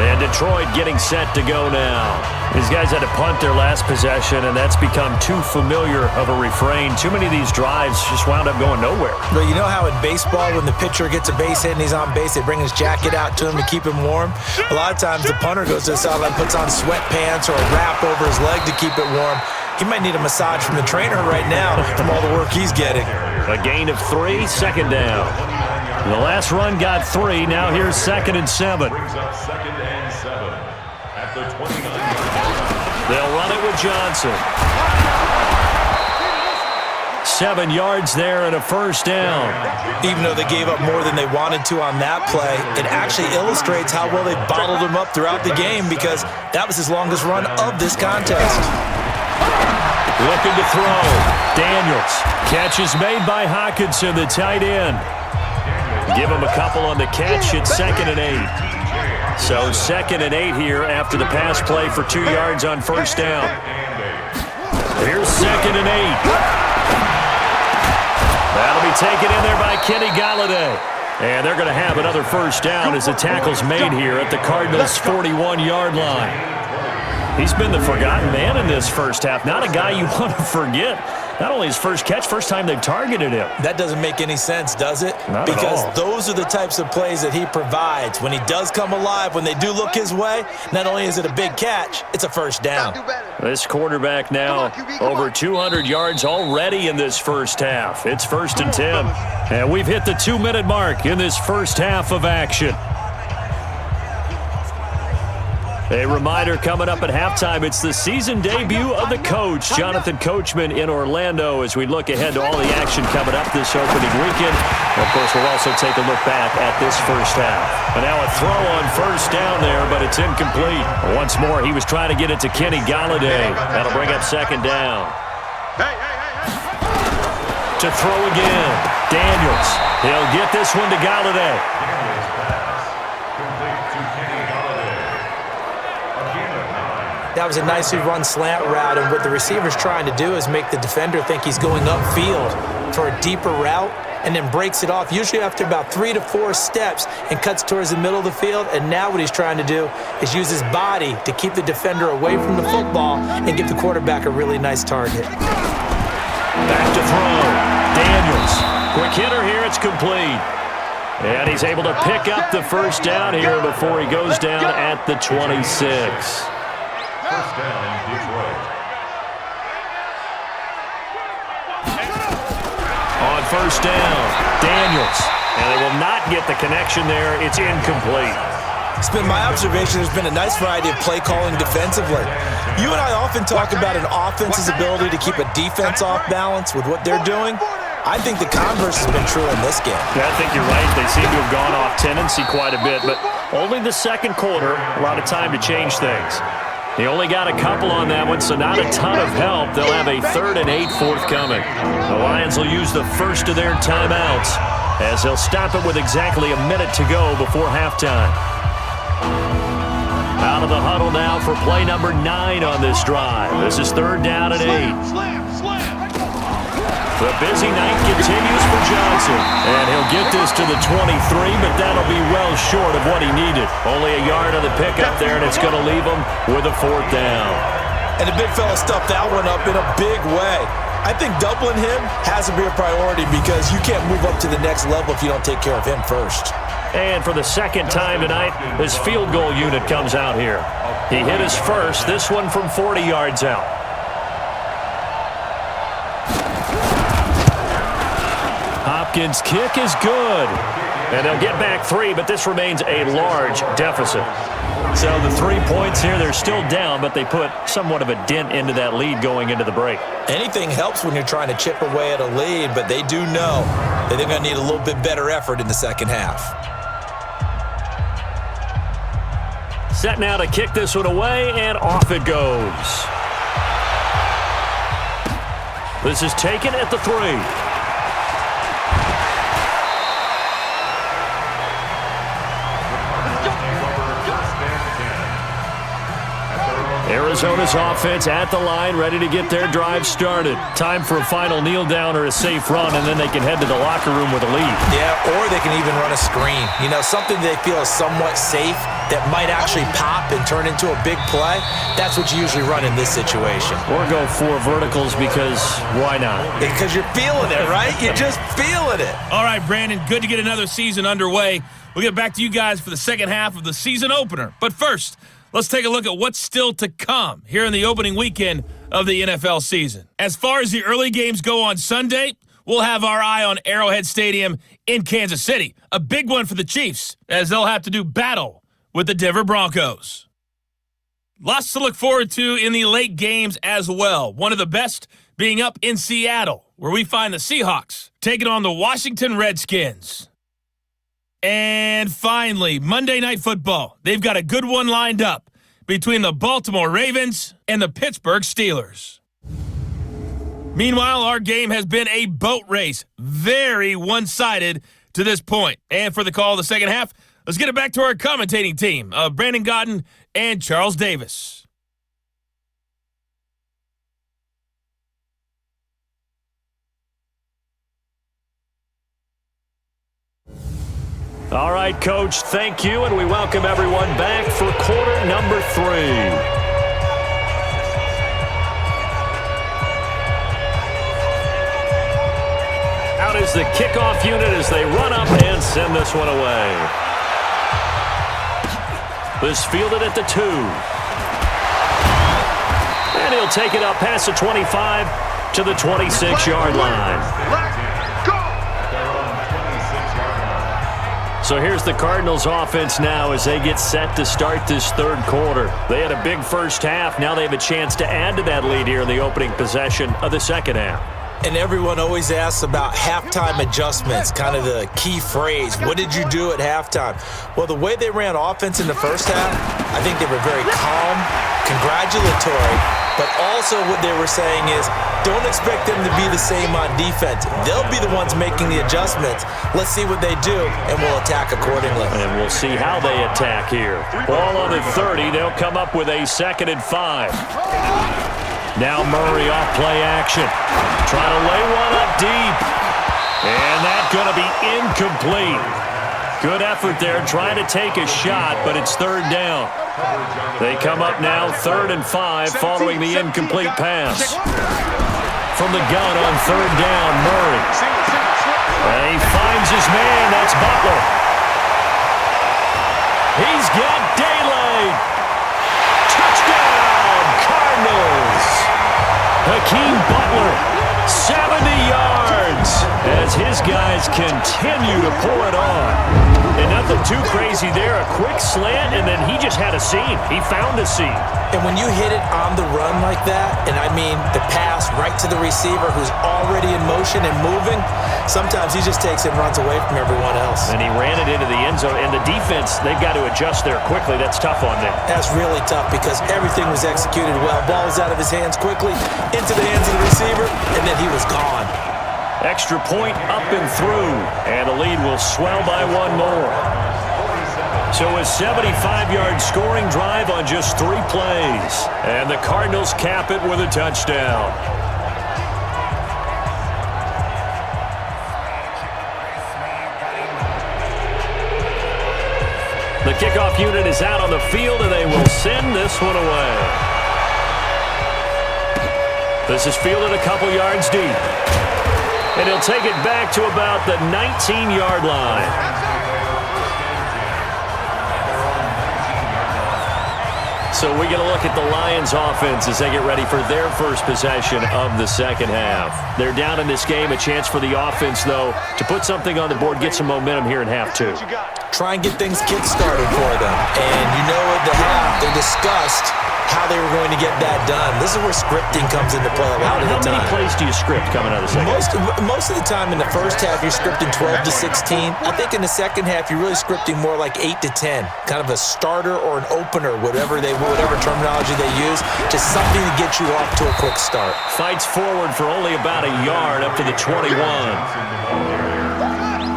And Detroit getting set to go now. These guys had to punt their last possession, and that's become too familiar of a refrain. Too many of these drives just wound up going nowhere. But you know how in baseball, when the pitcher gets a base hit and he's on base, they bring his jacket out to him to keep him warm? A lot of times the punter goes to the sideline, puts on sweatpants or a wrap over his leg to keep it warm. He might need a massage from the trainer right now from all the work he's getting. A gain of 3, second down. The last run got 3. Now here's 2nd and 7. Brings up 2nd and 7 at the 29-yard line. They'll run it with Johnson. 7 yards there and a first down. Even though they gave up more than they wanted to on that play, it actually illustrates how well they bottled him up throughout the game because that was his longest run of this contest. Looking to throw. Daniels. Catch is made by Hockenson, the tight end. Give him a couple on the catch. It's 2nd and 8. So 2nd and 8 here after the pass play for 2 yards on first down. Here's 2nd and 8. That'll be taken in there by Kenny Golladay. And they're going to have another first down as the tackle's made here at the Cardinals' 41-yard line. He's been the forgotten man in this first half. Not a guy you want to forget. Not only his first catch, first time they've targeted him. That doesn't make any sense, does it? Not because at all. Those are the types of plays that he provides. When he does come alive, when they do look his way, not only is it a big catch, it's a first down. This quarterback now over 200 yards already in this first half. It's 1st and 10. And we've hit the 2-minute mark in this first half of action. A reminder coming up at halftime, it's the season debut of the coach, Jonathan Coachman, in Orlando, as we look ahead to all the action coming up this opening weekend. Of course, we'll also take a look back at this first half. And now a throw on first down there, but it's incomplete. Once more, he was trying to get it to Kenny Golladay. That'll bring up 2nd down. To throw again, Daniels. He'll get this one to Golladay. That was a nicely run slant route, and what the receiver's trying to do is make the defender think he's going upfield for a deeper route and then breaks it off, usually after about 3 to 4 steps, and cuts towards the middle of the field. And now what he's trying to do is use his body to keep the defender away from the football and give the quarterback a really nice target. Back to throw. Daniels. Quick hitter here. It's complete. And he's able to pick up the first down here before he goes down at the 26. First down, Detroit. On first down, Daniels. And they will not get the connection there. It's incomplete. It's been my observation there's been a nice variety of play calling defensively. You and I often talk about an offense's ability to keep a defense off balance with what they're doing. I think the converse has been true in this game. Yeah, I think you're right. They seem to have gone off tendency quite a bit, but only the second quarter, a lot of time to change things. He only got a couple on that one, so not a ton of help. They'll have a 3rd and 8 forthcoming. The Lions will use the first of their timeouts as they'll stop it with exactly a minute to go before halftime. Out of the huddle now for play number 9 on this drive. This is 3rd down and 8. The busy night continues for Johnson, and he'll get this to the 23, but that'll be well short of what he needed. Only a yard on the pickup there, and it's going to leave him with a 4th down. And the big fella stuffed that one up in a big way. I think doubling him has to be a priority because you can't move up to the next level if you don't take care of him first. And for the second time tonight, his field goal unit comes out here. He hit his first, this one from 40 yards out. Hopkins' kick is good. And they'll get back 3, but this remains a large deficit. So the 3 points here, they're still down, but they put somewhat of a dent into that lead going into the break. Anything helps when you're trying to chip away at a lead, but they do know that they're going to need a little bit better effort in the second half. Set now to kick this one away, and off it goes. This is taken at the 3. Arizona's offense at the line, ready to get their drive started. Time for a final kneel down or a safe run, and then they can head to the locker room with a lead. Yeah, or they can even run a screen. You know, something they feel is somewhat safe that might actually pop and turn into a big play. That's what you usually run in this situation. Or go 4 verticals because why not? Because you're feeling it, right? You're just feeling it. All right, Brandon, good to get another season underway. We'll get back to you guys for the second half of the season opener. But first, let's take a look at what's still to come here in the opening weekend of the NFL season. As far as the early games go on Sunday, we'll have our eye on Arrowhead Stadium in Kansas City. A big one for the Chiefs, as they'll have to do battle with the Denver Broncos. Lots to look forward to in the late games as well. One of the best being up in Seattle, where we find the Seahawks taking on the Washington Redskins. And finally, Monday Night Football. They've got a good one lined up between the Baltimore Ravens and the Pittsburgh Steelers. Meanwhile, our game has been a boat race. Very one-sided to this point. And for the call of the second half, let's get it back to our commentating team of Brandon Gaudin and Charles Davis. All right, Coach, thank you, and we welcome everyone back for quarter number 3. Out is the kickoff unit as they run up and send this one away. This fielded at the 2. And he'll take it up past the 25 to the 26-yard line. So here's the Cardinals offense now as they get set to start this third quarter. They had a big first half. Now they have a chance to add to that lead here in the opening possession of the second half. And everyone always asks about halftime adjustments, kind of the key phrase. What did you do at halftime? Well, the way they ran offense in the first half, I think they were very calm, congratulatory, but also what they were saying is don't expect them to be the same on defense. They'll be the ones making the adjustments. Let's see what they do, and we'll attack accordingly. And we'll see how they attack here. Ball on the 30. They'll come up with a 2nd and 5. Now Murray off play action. Trying to lay one up deep. And that's going to be incomplete. Good effort there trying to take a shot, but it's 3rd down. They come up now 3rd and 5 following the incomplete pass. From the gun on 3rd down, Murray. And he finds his man. That's Butler. He's got daylight. Touchdown, Cardinals. Hakeem Butler, 70 yards, as his guys continue to pour it on. And nothing too crazy there. A quick slant, and then he just had a seam. He found a seam. And when you hit it on the run like that, and I mean the pass right to the receiver who's already in motion and moving, sometimes he just takes it and runs away from everyone else. And he ran it into the end zone. And the defense, they've got to adjust there quickly. That's tough on them. That's really tough because everything was executed well. Ball was out of his hands quickly, into the hands of the receiver, and then he was gone. Extra point up and through, and the lead will swell by 1 more. So a 75-yard scoring drive on just 3 plays, and the Cardinals cap it with a touchdown. The kickoff unit is out on the field, and they will send this one away. This is fielded a couple yards deep. And he'll take it back to about the 19-yard line. So we get a look at the Lions offense as they get ready for their first possession of the second half. They're down in this game. A chance for the offense, though, to put something on the board, get some momentum here in half 2. Try and get things kick-started for them. And you know at the half, they discussed how they were going to get that done. This is where scripting comes into play a lot of the time. How many plays do you script coming out of the second half? Most of the time in the first half, you're scripting 12 to 16. I think in the second half, you're really scripting more like 8 to 10. Kind of a starter or an opener, whatever terminology they use. Just something to get you off to a quick start. Fights forward for only about a yard up to the 21.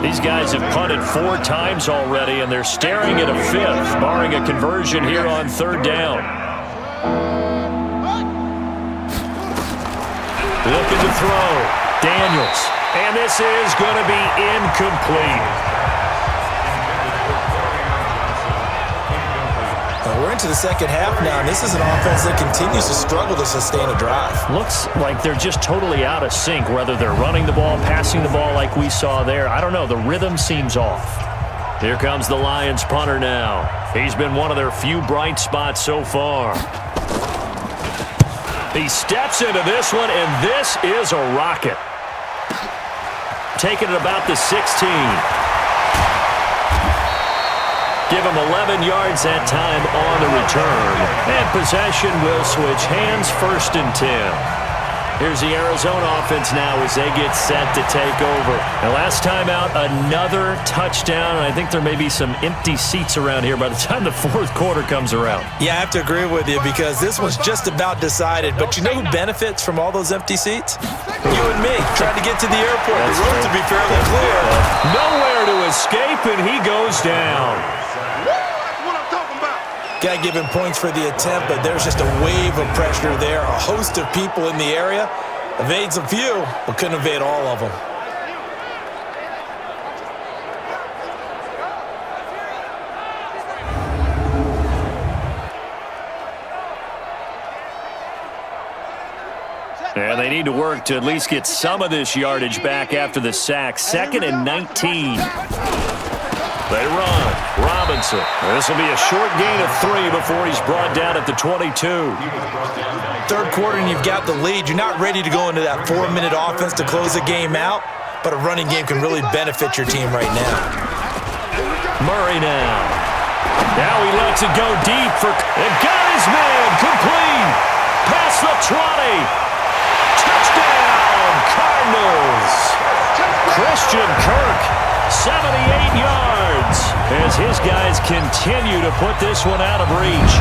These guys have punted 4 times already, and they're staring at a 5th, barring a conversion here on 3rd down. Looking to throw. Daniels. And this is going to be incomplete. We're into the second half now, and this is an offense that continues to struggle to sustain a drive. Looks like they're just totally out of sync, whether they're running the ball, passing the ball like we saw there. I don't know. The rhythm seems off. Here comes the Lions punter now. He's been one of their few bright spots so far. He steps into this one, and this is a rocket. Taking it about the 16. Give him 11 yards that time on the return. And possession will switch hands, 1st and 10. Here's the Arizona offense now as they get set to take over. And last time out, another touchdown. And I think there may be some empty seats around here by the time the 4th quarter comes around. Yeah, I have to agree with you because this one's just about decided. But you know who benefits from all those empty seats? You and me, trying to get to the airport. The road to be fairly clear. Nowhere to escape, and he goes down. Got to give him points for the attempt, but there's just a wave of pressure there. A host of people in the area. Evades a few, but couldn't evade all of them. And they need to work to at least get some of this yardage back after the sack. 2nd and 19. They run. Robinson. This will be a short gain of 3 before he's brought down at the 22. 3rd quarter and you've got the lead. You're not ready to go into that 4-minute offense to close the game out, but a running game can really benefit your team right now. Murray now. Now he lets it go deep for... And got his man. Complete. Past the 20. Touchdown, Cardinals. Christian Kirk, 78 yards, as his guys continue to put this one out of reach.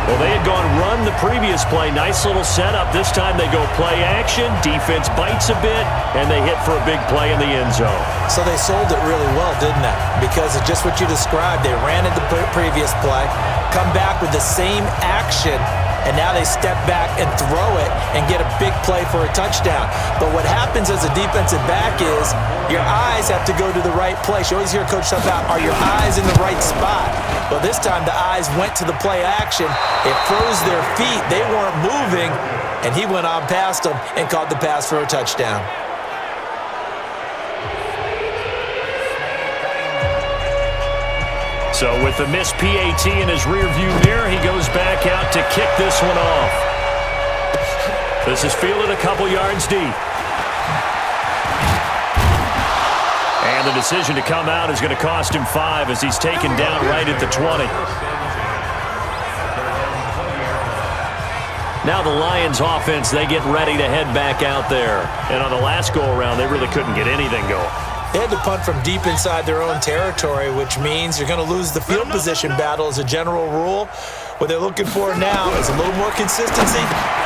Well, they had gone run the previous play. Nice little setup. This time they go play action. Defense bites a bit, and they hit for a big play in the end zone. So they sold it really well, didn't they? Because of just what you described. They ran at the previous play, come back with the same action, and now they step back and throw it and get a big play for a touchdown. But what happens as a defensive back is your eyes have to go to the right place. You always hear Coach talk about, are your eyes in the right spot? Well, this time the eyes went to the play action. It froze their feet. They weren't moving, and he went on past them and caught the pass for a touchdown. So with the missed PAT in his rearview mirror, he goes back out to kick this one off. This is fielded a couple yards deep. And the decision to come out is going to cost him 5 as he's taken down right at the 20. Now the Lions offense, they get ready to head back out there. And on the last go-around, they really couldn't get anything going. They had to punt from deep inside their own territory, which means you're going to lose the field position battle as a general rule. What they're looking for now is a little more consistency,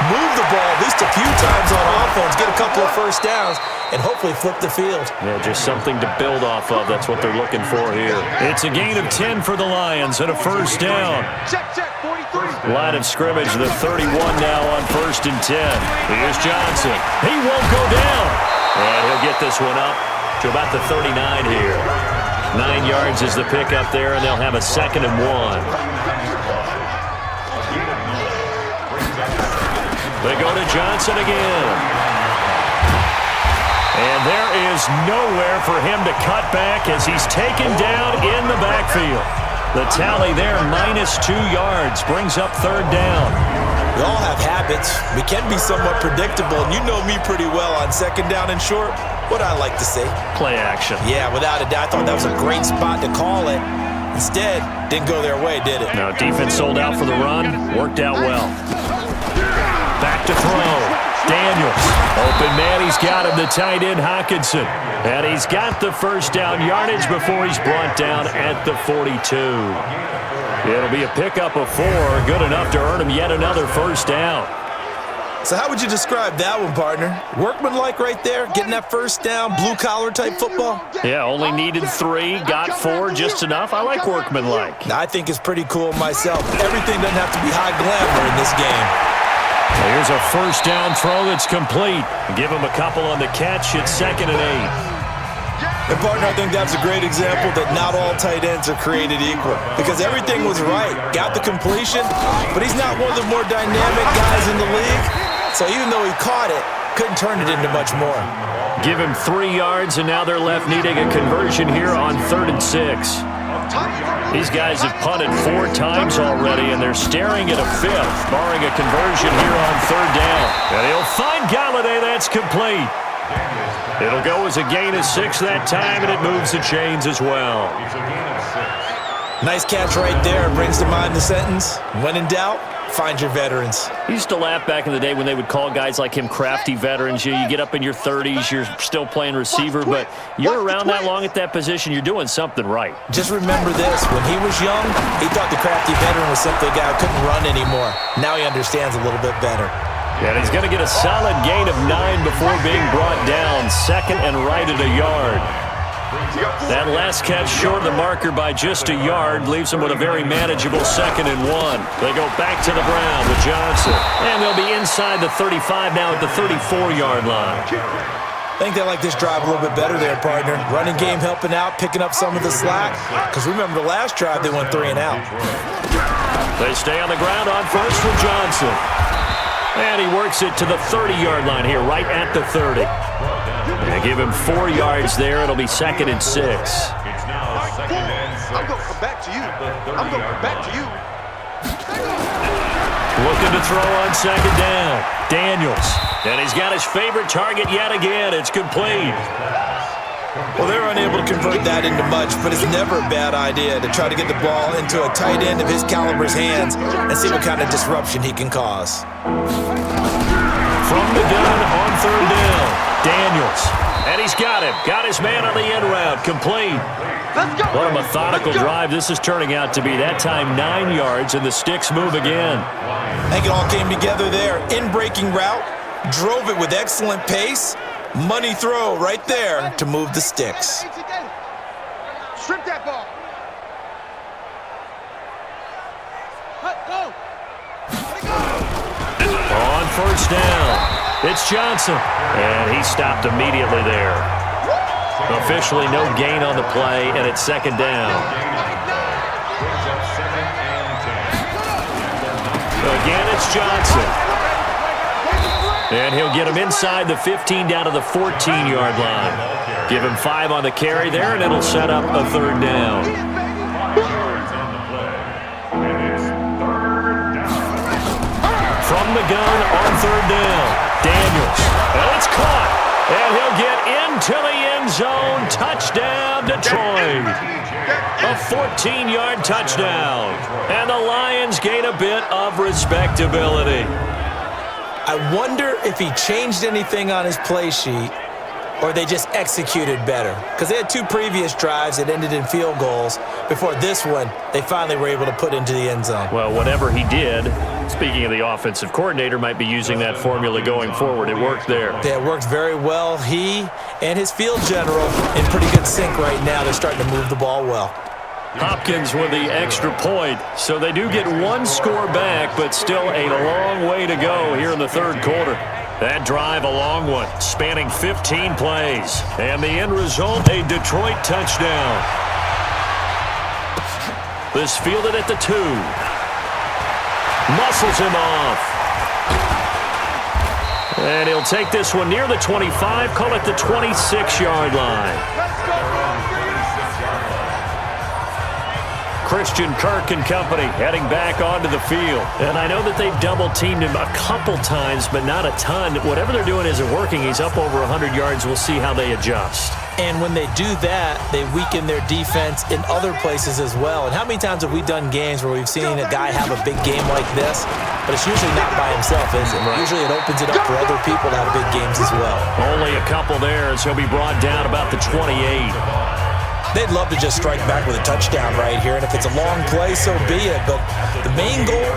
move the ball at least a few times on offense, get a couple of first downs, and hopefully flip the field. Yeah, just something to build off of. That's what they're looking for here. It's a gain of 10 for the Lions and a first down. Check, 43. Line of scrimmage, the 31 now on 1st and 10. Here's Johnson. He won't go down. And he'll get this one up to about the 39 here. 9 yards is the pickup there, and they'll have a 2nd and 1. They go to Johnson again. And there is nowhere for him to cut back as he's taken down in the backfield. The tally there, -2 yards, brings up 3rd down. We all have habits. We can be somewhat predictable, and you know me pretty well on 2nd down and short. What I like to see. Play action. Yeah, without a doubt. I thought that was a great spot to call it. Instead, didn't go their way, did it? Now, defense sold out for the run. Worked out well. Back to throw. Daniels. Open man, he's got him, the tight end, Hockenson. And he's got the first down yardage before he's brought down at the 42. It'll be a pickup of 4, good enough to earn him yet another first down. So how would you describe that one, partner? Workmanlike right there, getting that first down, blue-collar type football? Yeah, only needed 3, got 4, just enough. I like workmanlike. I think it's pretty cool myself. Everything doesn't have to be high glamour in this game. Here's a first down throw that's complete. Give him a couple on the catch. It's 2nd and 8. And partner, I think that's a great example that not all tight ends are created equal because everything was right. Got the completion, but he's not one of the more dynamic guys in the league. So even though he caught it, couldn't turn it into much more. Give him 3 yards, and now they're left needing a conversion here on 3rd and 6. These guys have punted 4 times already, and they're staring at a 5th, barring a conversion here on 3rd down. And he'll find Galladay. That's complete. It'll go as a gain of 6 that time, and it moves the chains as well. Nice catch right there. Brings to mind the sentence, when in doubt, find your veterans. I used to laugh back in the day when they would call guys like him crafty veterans. You get up in your 30s, you're still playing receiver, but you're around that long at that position, you're doing something right. Just remember this. When he was young, he thought the crafty veteran was simply a guy who couldn't run anymore. Now he understands a little bit better. And he's going to get a solid gain of 9 before being brought down. 2nd and right at a yard. That last catch short of the marker by just a yard leaves him with a very manageable 2nd and 1. They go back to the ground with Johnson. And they'll be inside the 35 now at the 34-yard line. I think they like this drive a little bit better there, partner. Running game helping out, picking up some of the slack. Because remember the last drive, they went 3 and out. They stay on the ground on first with Johnson. And he works it to the 30-yard line here, right at the 30. They give him 4 yards there. It'll be 2nd and 6. It's now 2nd and 6. I'm going to come back to you. I'm going to come back to you. Looking to throw on 2nd down. Daniels. And he's got his favorite target yet again. It's complete. Well, they're unable to convert that into much, but it's never a bad idea to try to get the ball into a tight end of his caliber's hands and see what kind of disruption he can cause. From the gun on 3rd down. Daniels. And he's got him. Got his man on the end route. Complete. What a methodical drive this is turning out to be. That time 9 yards, and the sticks move again. I think it all came together there. In-breaking route. Drove it with excellent pace. Money throw right there to move the sticks. Strip that ball. Go. On 1st down, it's Johnson. And he stopped immediately there. Officially no gain on the play, and it's 2nd down. Again, it's Johnson. And he'll get him inside the 15 down to the 14-yard line. Give him 5 on the carry there, and it'll set up a 3rd down. From the gun on 3rd down, Daniels. And it's caught. And he'll get into the end zone. Touchdown, Detroit. A 14-yard touchdown. And the Lions gain a bit of respectability. I wonder if he changed anything on his play sheet or they just executed better. Because they had 2 previous drives that ended in field goals. Before this one, they finally were able to put into the end zone. Well, whatever he did, speaking of the offensive coordinator, might be using that formula going forward. It worked there. Yeah, it worked very well. He and his field general in pretty good sync right now. They're starting to move the ball well. Hopkins with the extra point. So they do get 1 score back, but still a long way to go here in the 3rd quarter. That drive, a long one, spanning 15 plays. And the end result, a Detroit touchdown. This fielded at the 2. Muscles him off. And he'll take this one near the 25, call it the 26-yard line. Christian Kirk and company heading back onto the field. And I know that they've double-teamed him a couple times, but not a ton. Whatever they're doing isn't working. He's up over 100 yards. We'll see how they adjust. And when they do that, they weaken their defense in other places as well. And how many times have we done games where we've seen a guy have a big game like this, but it's usually not by himself, is it? Right. Usually it opens it up for other people to have big games as well. Only a couple there, as he'll be brought down about the 28. They'd love to just strike back with a touchdown right here, and if it's a long play, so be it. But the main goal,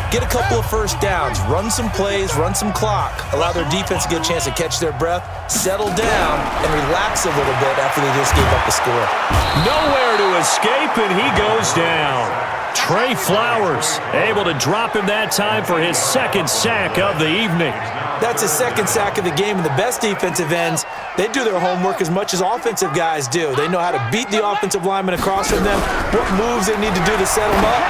get a couple of first downs, run some plays, run some clock, allow their defense to get a chance to catch their breath, settle down, and relax a little bit after they just gave up the score. Nowhere to escape, and he goes down. Trey Flowers able to drop him that time for his second sack of the evening. That's his second sack of the game, and the best defensive ends, they do their homework as much as offensive guys do. They know how to beat the offensive lineman across from them, what moves they need to do to set them up.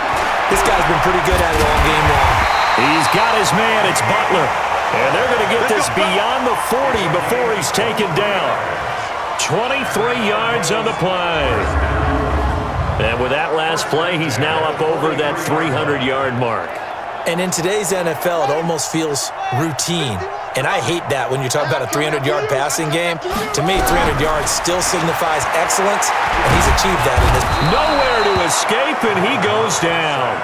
This guy's been pretty good at it all game long. He's got his man. It's Butler. And they're going to get this beyond the 40 before he's taken down. 23 yards on the play. And with that last play, he's now up over that 300-yard mark. And in today's NFL, it almost feels routine. And I hate that when you talk about a 300-yard passing game. To me, 300 yards still signifies excellence, and he's achieved that in this. Nowhere to escape, and he goes down.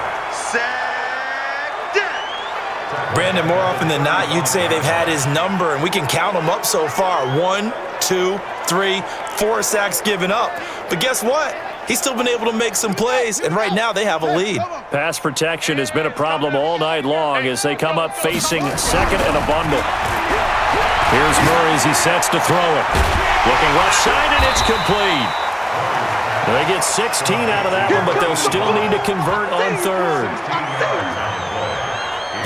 Brandon, more often than not, you'd say they've had his number, and we can count them up so far. 1, 2, 3, 4 sacks given up. But guess what? He's still been able to make some plays, and right now they have a lead. Pass protection has been a problem all night long as they come up facing second and a bundle. Here's Murray as he sets to throw it. Looking left side, and it's complete. They get 16 out of that one, but they'll still need to convert on third.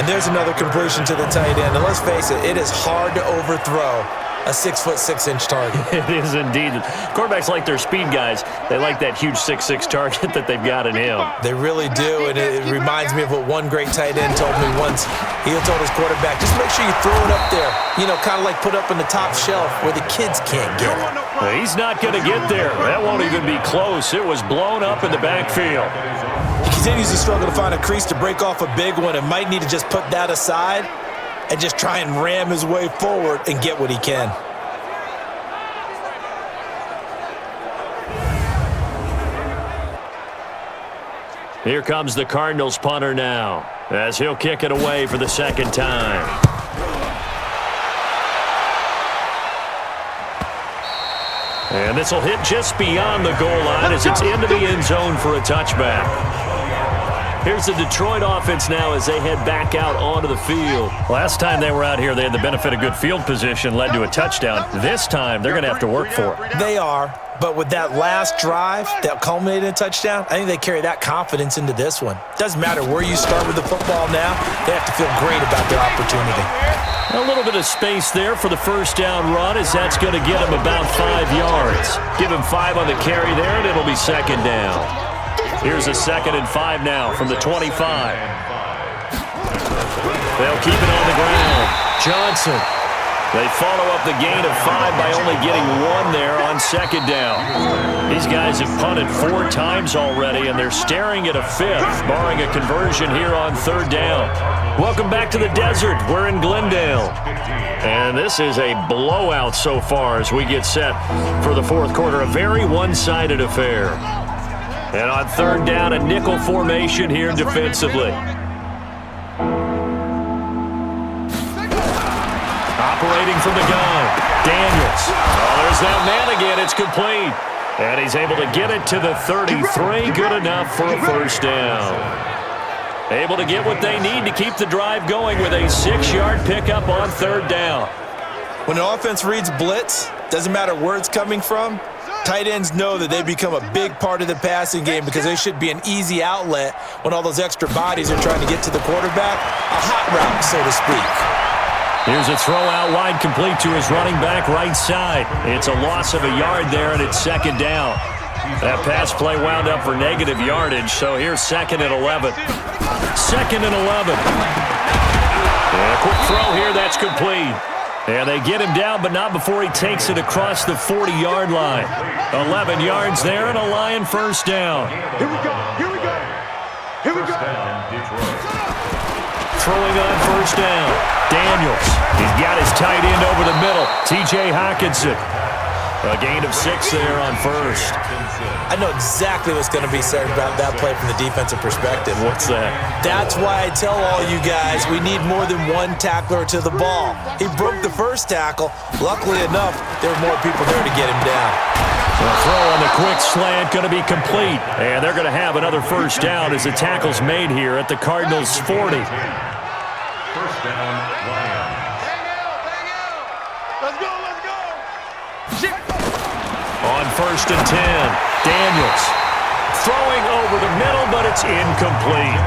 And there's another completion to the tight end. And let's face it, it is hard to overthrow a 6'6" target. It is indeed. Quarterbacks like their speed guys. They like that huge 6'6" target that they've got in him. They really do, and it reminds me of what one great tight end told me once. He told his quarterback, just make sure you throw it up there, you know, kind of like put up in the top shelf where the kids can't get it. He's not going to get there. That won't even be close. It was blown up in the backfield. He continues to struggle to find a crease to break off a big one and might need to just put that aside and just try and ram his way forward and get what he can. Here comes the Cardinals punter now as he'll kick it away for the second time. And this will hit just beyond the goal line as it's into the end zone for a touchback. Here's the Detroit offense now as they head back out onto the field. Last time they were out here, they had the benefit of good field position, led to a touchdown. This time, they're going to have to work for it. They are, but with that last drive that culminated in a touchdown, I think they carry that confidence into this one. Doesn't matter where you start with the football now, they have to feel great about their opportunity. A little bit of space there for the first down run as that's going to get him about 5 yards. Give him 5 on the carry there, and it'll be second down. Here's a 2nd and 5 now from the 25. They'll keep it on the ground. Johnson. They follow up the gain of 5 by only getting 1 there on second down. These guys have punted 4 times already, and they're staring at a 5th, barring a conversion here on third down. Welcome back to the desert. We're in Glendale. And this is a blowout so far as we get set for the fourth quarter. A very one-sided affair. And on third down, a nickel formation here defensively. Operating from the gun, Daniels. Oh, there's that man again. It's complete. And he's able to get it to the 33. Good enough for a first down. Able to get what they need to keep the drive going with a 6-yard pickup on third down. When an offense reads blitz, doesn't matter where it's coming from, tight ends know that they become a big part of the passing game because they should be an easy outlet when all those extra bodies are trying to get to the quarterback. A hot route, so to speak. Here's a throw out wide complete to his running back right side. It's a loss of a yard there, and it's second down. That pass play wound up for negative yardage, so here's 2nd and 11. 2nd and 11. And a quick throw here, that's complete. And they get him down, but not before he takes it across the 40-yard line. 11 yards there and a Lion first down. Here we go. Here we go. Here we go. Throwing on first down, Daniels. He's got his tight end over the middle, T.J. Hockenson. A gain of 6 there on first. I know exactly what's going to be said about that play from the defensive perspective. What's that? That's why I tell all you guys we need more than one tackler to the ball. He broke the first tackle. Luckily enough, there were more people there to get him down. The throw on the quick slant going to be complete. And they're going to have another first down as the tackle's made here at the Cardinals' 40. First down, Lions. Let's go, let's go. Shit. On 1st and 10, Daniels throwing over the middle, but it's incomplete.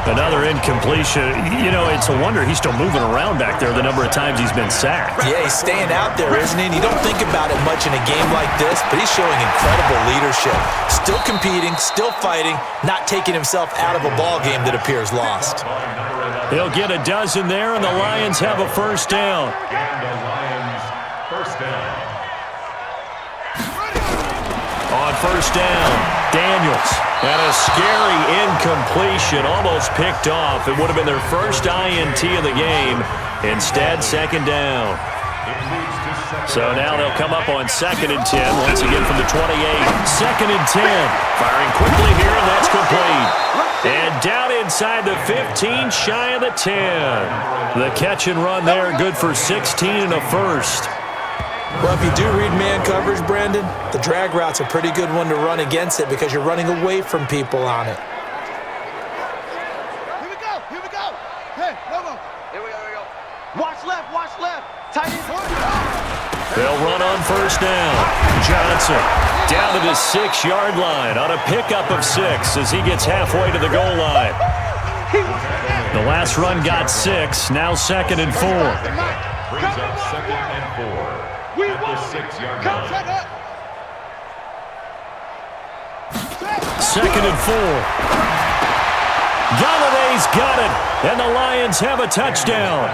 Another incompletion. You know, it's a wonder he's still moving around back there the number of times he's been sacked. Yeah, he's staying out there, isn't he? And you don't think about it much in a game like this, but he's showing incredible leadership. Still competing, still fighting, not taking himself out of a ball game that appears lost. He'll get a dozen there, and the Lions have a first down. And the Lions first down. On first down, Daniels. And a scary incompletion, almost picked off. It would have been their first INT of the game. Instead, second down. So now they'll come up on 2nd and 10, once again from the 28. 2nd and 10. Firing quickly here, and that's complete. And down inside the 15, shy of the 10. The catch and run there, good for 16 and a first. Well, if you do read man coverage, Brandon, the drag route's a pretty good one to run against it because you're running away from people on it. Here we go. Here we go. Hey, Lobo. Here we go. Watch left. Watch left. Tight end. They'll run on first down. Johnson down to the 6-yard line on a pickup of 6 as he gets halfway to the goal line. The last run got 6, now 2nd and 4. Brings up 2nd and 4. At the 6-yard line. 2nd and 4. Galladay's got it, and the Lions have a touchdown.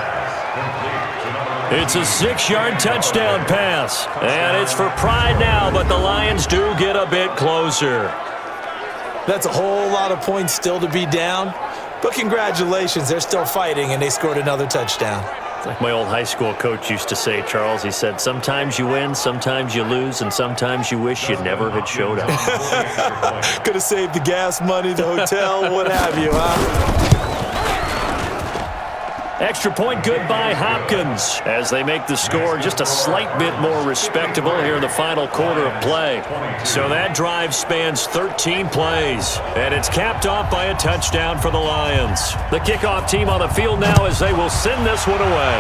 It's a 6-yard touchdown pass, and it's for pride now, but the Lions do get a bit closer. That's a whole lot of points still to be down, but congratulations, they're still fighting, and they scored another touchdown. Like my old high school coach used to say, Charles, he said, sometimes you win, sometimes you lose, and sometimes you wish you never had showed up. Could have saved the gas money, the hotel, what have you, huh? Extra point good by Hopkins as they make the score just a slight bit more respectable here in the final quarter of play. So that drive spans 13 plays, and it's capped off by a touchdown for the Lions. The kickoff team on the field now as they will send this one away.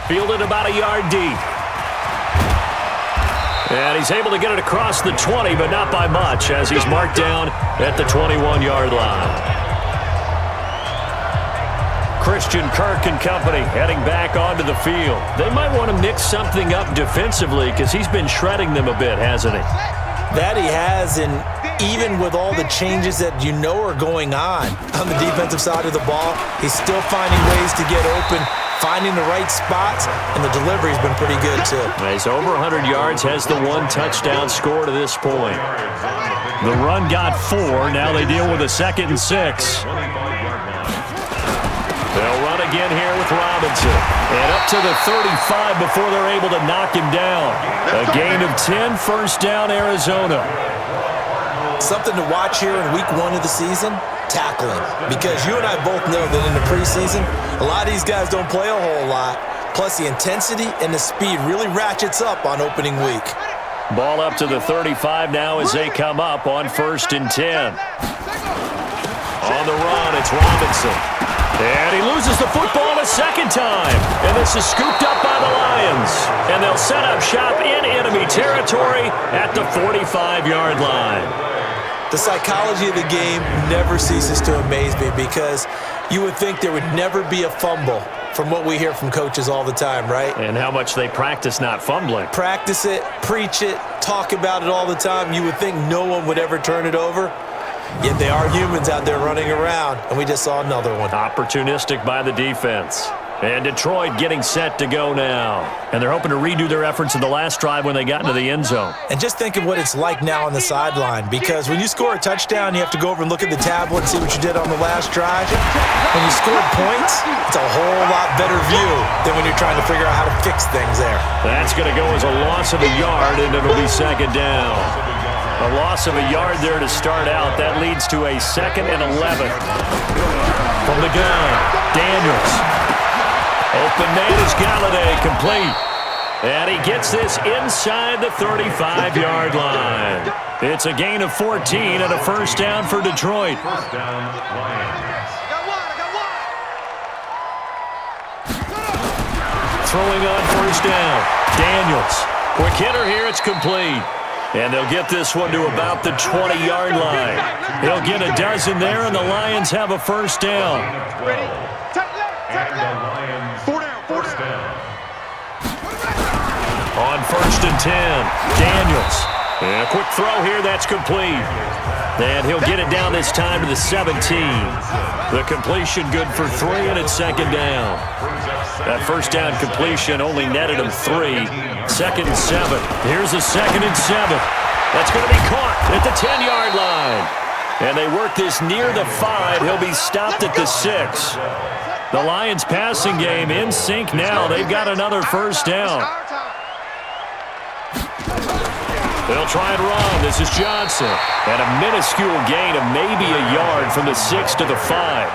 Fielded about a yard deep. And he's able to get it across the 20, but not by much as he's marked down at the 21-yard line. Christian Kirk and company heading back onto the field. They might want to mix something up defensively because he's been shredding them a bit, hasn't he? That he has, and even with all the changes that you know are going on the defensive side of the ball, he's still finding ways to get open, finding the right spots, and the delivery's been pretty good too. He's over 100 yards, has the 1 touchdown score to this point. The run got 4. Now they deal with a 2nd and 6. They'll run again here with Robinson. And up to the 35 before they're able to knock him down. A gain of 10, first down, Arizona. Something to watch here in week 1 of the season, tackling. Because you and I both know that in the preseason, a lot of these guys don't play a whole lot. Plus the intensity and the speed really ratchets up on opening week. Ball up to the 35 now as they come up on 1st and 10. On the run, it's Robinson. And he loses the football a second time. And this is scooped up by the Lions. And they'll set up shop in enemy territory at the 45-yard line. The psychology of the game never ceases to amaze me because you would think there would never be a fumble from what we hear from coaches all the time, right? And how much they practice not fumbling. Practice it, preach it, talk about it all the time. You would think no one would ever turn it over. Yet they are humans out there running around, and we just saw another one. Opportunistic by the defense. And Detroit getting set to go now. And they're hoping to redo their efforts in the last drive when they got into the end zone. And just think of what it's like now on the sideline, because when you score a touchdown, you have to go over and look at the tablet and see what you did on the last drive. When you scored points, it's a whole lot better view than when you're trying to figure out how to fix things there. That's going to go as a loss of a yard, and it'll be second down. A loss of a yard there to start out. That leads to a 2nd and 11. From the gun, Daniels. Open man is Galladay, complete. And he gets this inside the 35-yard line. It's a gain of 14 and a first down for Detroit. First down, Lions. Throwing on first down, Daniels. Quick hitter here, it's complete. And they'll get this one to about the 20-yard line. He'll get a dozen there, and the Lions have a first down. And the Lions first down. On 1st and 10, Daniels. And a quick throw here, that's complete. And he'll get it down this time to the 17. The completion good for 3, and it's 2nd down. That first down completion only netted him 3. 2nd and 7. Here's a 2nd and 7. That's going to be caught at the 10-yard line. And they work this near the 5. He'll be stopped at the 6. The Lions passing game in sync now. They've got another first down. They'll try and run. This is Johnson. And a minuscule gain of maybe a yard from the 6 to the 5.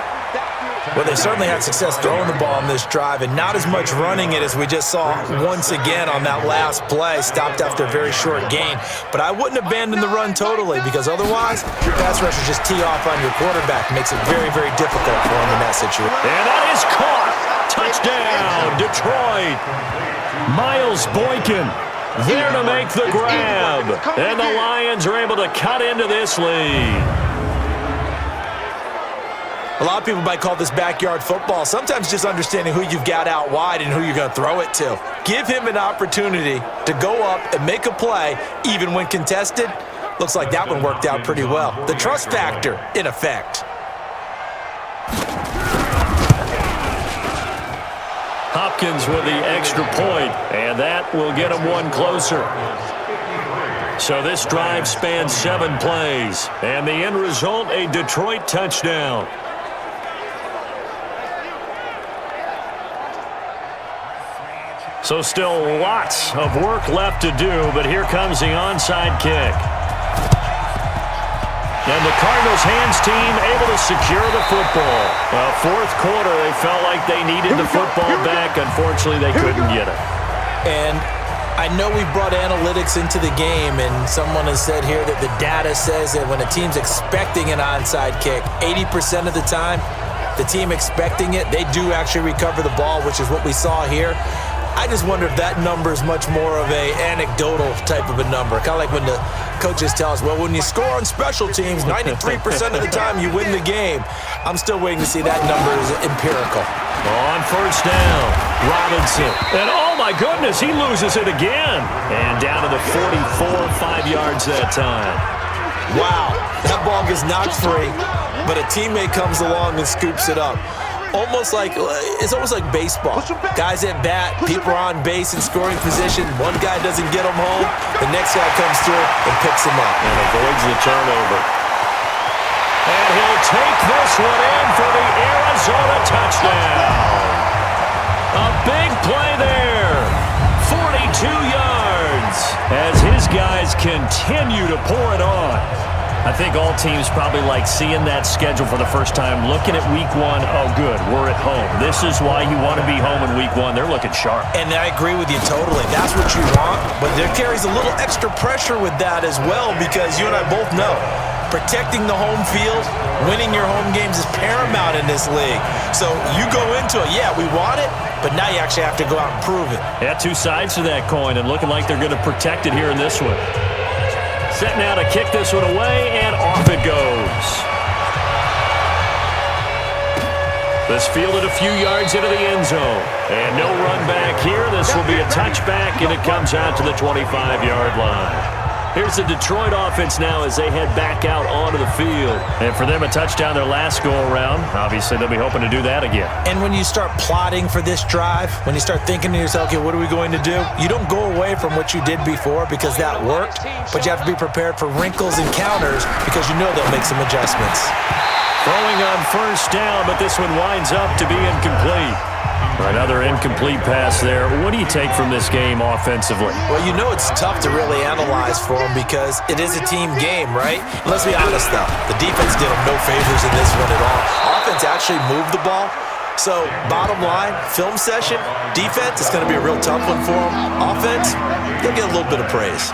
Well, they certainly had success throwing the ball in this drive, and not as much running it as we just saw once again on that last play, stopped after a very short gain. But I wouldn't abandon the run totally, because otherwise, pass rushers just tee off on your quarterback. Makes it very, very difficult for him in that situation. And that is caught. Touchdown, Detroit. Miles Boykin there to make the grab. And the Lions are able to cut into this lead. A lot of people might call this backyard football. Sometimes just understanding who you've got out wide and who you're going to throw it to. Give him an opportunity to go up and make a play, even when contested. Looks like that one worked out pretty well. The trust factor, in effect. Hopkins with the extra point, and that will get him one closer. So this drive spans 7 plays, and the end result, a Detroit touchdown. So still lots of work left to do, but here comes the onside kick. And the Cardinals hands team able to secure the football. Well, 4th quarter, they felt like they needed the football back. Unfortunately, they couldn't get it. And I know we brought analytics into the game, and someone has said here that the data says that when a team's expecting an onside kick, 80% of the time, the team expecting it, they do actually recover the ball, which is what we saw here. I just wonder if that number is much more of a anecdotal type of a number. Kind of like when the coaches tell us, well, when you score on special teams, 93% of the time you win the game. I'm still waiting to see that number is empirical. On 1st down, Robinson. And oh my goodness, he loses it again. And down to the 44, 5 yards that time. Wow, that ball gets knocked free, but a teammate comes along and scoops it up. It's almost like baseball. Guys at bat, people are on base in scoring position. One guy doesn't get them home. The next guy comes through and picks him up. And avoids the turnover. And he'll take this one in for the Arizona touchdown. A big play there. 42 yards as his guys continue to pour it on. I think all teams probably like seeing that schedule for the first time, looking at week 1. Oh, good, we're at home. This is why you want to be home in week 1. They're looking sharp. And I agree with you totally. That's what you want, but there carries a little extra pressure with that as well, because you and I both know protecting the home field, winning your home games is paramount in this league. So you go into it, yeah, we want it, but now you actually have to go out and prove it. Yeah, 2 sides to that coin, and looking like they're going to protect it here in this one. Set now to kick this one away, and off it goes. This fielded a few yards into the end zone. And no run back here. This will be a touchback, and it comes out to the 25-yard line. Here's the Detroit offense now as they head back out onto the field. And for them, a touchdown their last go-around. Obviously, they'll be hoping to do that again. And when you start plotting for this drive, when you start thinking to yourself, okay, what are we going to do? You don't go away from what you did before because that worked, but you have to be prepared for wrinkles and counters because you know they'll make some adjustments. Throwing on 1st down, but this one winds up to be incomplete. Another incomplete pass there. What do you take from this game offensively? Well, you know it's tough to really analyze for them because it is a team game, right? Let's be honest, though. The defense did them no favors in this one at all. Offense actually moved the ball. So, bottom line, film session, defense, it's going to be a real tough one for them. Offense, they'll get a little bit of praise.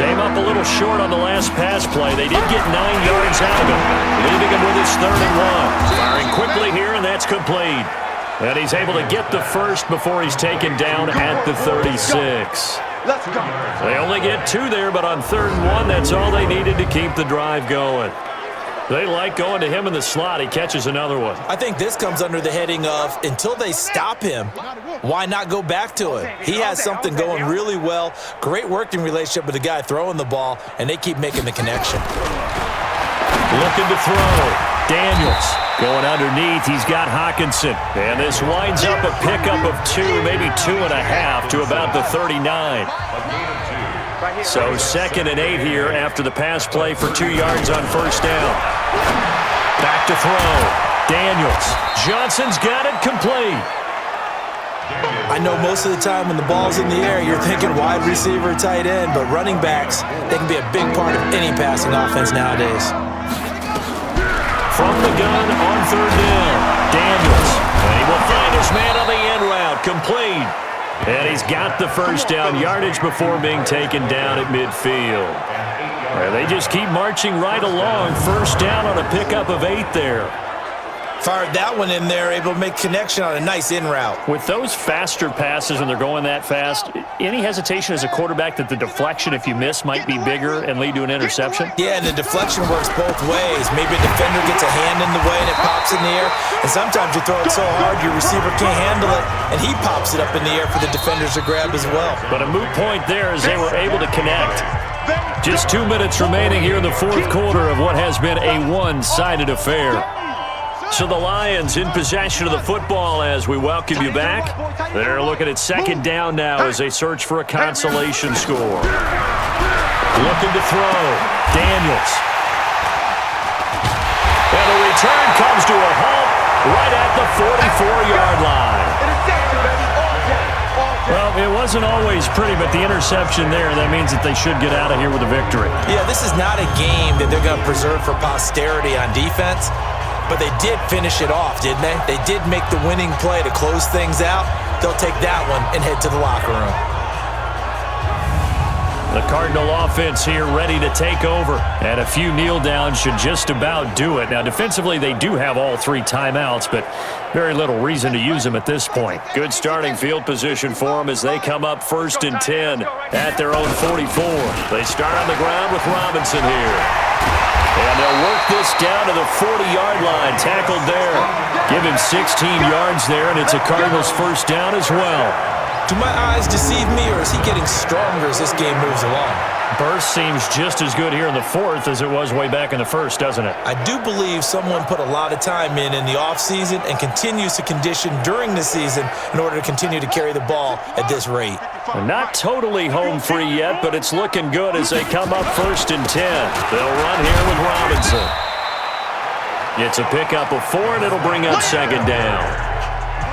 Came up a little short on the last pass play. They did get 9 yards out of him, leaving him with his 3rd and 1. Firing quickly here, and that's complete. And he's able to get the first before he's taken down at the 36. Let's go. They only get 2 there, but on 3rd and 1, that's all they needed to keep the drive going. They like going to him in the slot. He catches another one. I think this comes under the heading of until they stop him, why not go back to him? He has something going really well, great working relationship with the guy throwing the ball, and they keep making the connection. Looking to throw. Daniels going underneath. He's got Hockenson. And this winds up a pickup of 2, maybe 2.5 to about the 39. So 2nd and 8 here after the pass play for 2 yards on 1st down. Back to throw. Daniels. Johnson's got it complete. I know most of the time when the ball's in the air, you're thinking wide receiver, tight end, but running backs, they can be a big part of any passing offense nowadays. From the gun on 3rd down. Daniels. And he will find his man on the end route. Complete. And he's got the 1st down yardage before being taken down at midfield. And they just keep marching right along. 1st down on a pickup of 8 there. Fired that one in there, able to make connection on a nice in route. With those faster passes when they're going that fast, any hesitation as a quarterback that the deflection, if you miss, might be bigger and lead to an interception? Yeah, and the deflection works both ways. Maybe a defender gets a hand in the way and it pops in the air. And sometimes you throw it so hard your receiver can't handle it, and he pops it up in the air for the defenders to grab as well. But a moot point there as they were able to connect. Just 2 minutes remaining here in the 4th quarter of what has been a one-sided affair. So the Lions in possession of the football as we welcome you back. They're looking at 2nd down now as they search for a consolation score. Looking to throw. Daniels. And the return comes to a halt right at the 44-yard line. Well, it wasn't always pretty, but the interception there, that means that they should get out of here with a victory. Yeah, this is not a game that they're going to preserve for posterity on defense. But they did finish it off, didn't they? They did make the winning play to close things out. They'll take that one and head to the locker room. The Cardinal offense here ready to take over. And a few kneel downs should just about do it. Now, defensively, they do have all 3 timeouts, but very little reason to use them at this point. Good starting field position for them as they come up 1st and 10 at their own 44. They start on the ground with Robinson here. And they'll work this down to the 40-yard line. Tackled there. Give him 16 yards there, and it's a Cardinals 1st down as well. Do my eyes deceive me, or is he getting stronger as this game moves along? Burst seems just as good here in the 4th as it was way back in the 1st, doesn't it? I do believe someone put a lot of time in the offseason and continues to condition during the season in order to continue to carry the ball at this rate. Well, not totally home free yet, but it's looking good as they come up 1st and 10. They'll run here with Robinson. It's a pickup of 4, and it'll bring up 2nd down.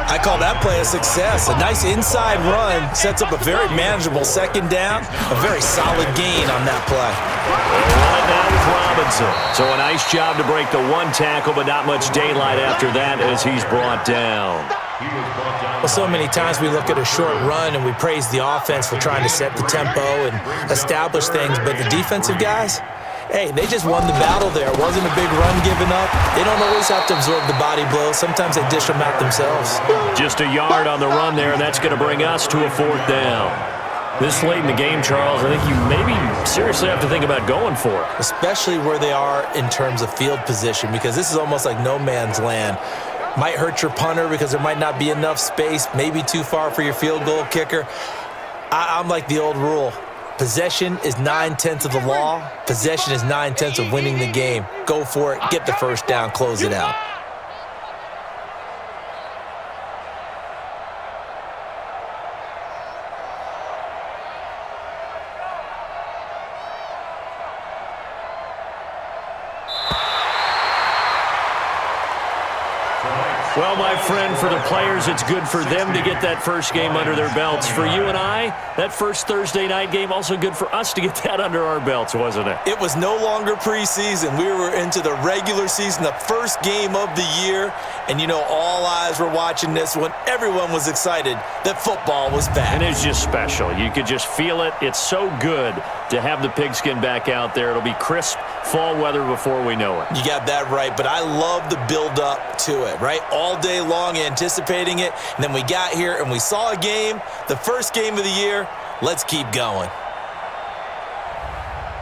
I call that play a success. A nice inside run sets up a very manageable 2nd down. A very solid gain on that play. Run it down with Robinson. So a nice job to break the 1 tackle, but not much daylight after that as he's brought down. Well, so many times we look at a short run and we praise the offense for trying to set the tempo and establish things, but the defensive guys, hey, they just won the battle there. It wasn't a big run given up. They don't always have to absorb the body blows. Sometimes they dish them out themselves. Just a yard on the run there, and that's going to bring us to a 4th down. This late in the game, Charles, I think you maybe seriously have to think about going for it. Especially where they are in terms of field position, because this is almost like no man's land. Might hurt your punter because there might not be enough space, maybe too far for your field goal kicker. I'm like the old rule. Possession is 9/10 of the law. Possession is 9/10 of winning the game. Go for it, get the 1st down, close it out. Well, my friend, for the players, it's good for them to get that first game under their belts. For you and I, that first Thursday night game, also good for us to get that under our belts, wasn't it? It was no longer preseason. We were into the regular season, the first game of the year. And, you know, all eyes were watching this when everyone was excited that football was back. And it's just special. You could just feel it. It's so good to have the pigskin back out there. It'll be crisp fall weather before we know it. You got that right, but I love the build-up to it, right? All day long anticipating it, and then we got here and we saw a game, the first game of the year, Let's keep going.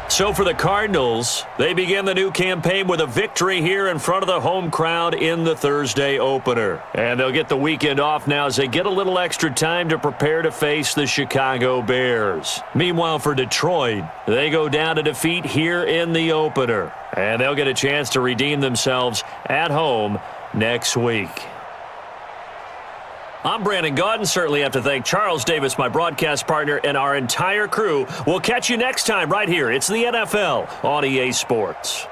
So for the Cardinals, they begin the new campaign with a victory here in front of the home crowd in the Thursday opener. And they'll get the weekend off now as they get a little extra time to prepare to face the Chicago Bears. Meanwhile, for Detroit, they go down to defeat here in the opener. And they'll get a chance to redeem themselves at home next week. I'm Brandon Gaudin. Certainly have to thank Charles Davis, my broadcast partner, and our entire crew. We'll catch you next time right here. It's the NFL on EA Sports.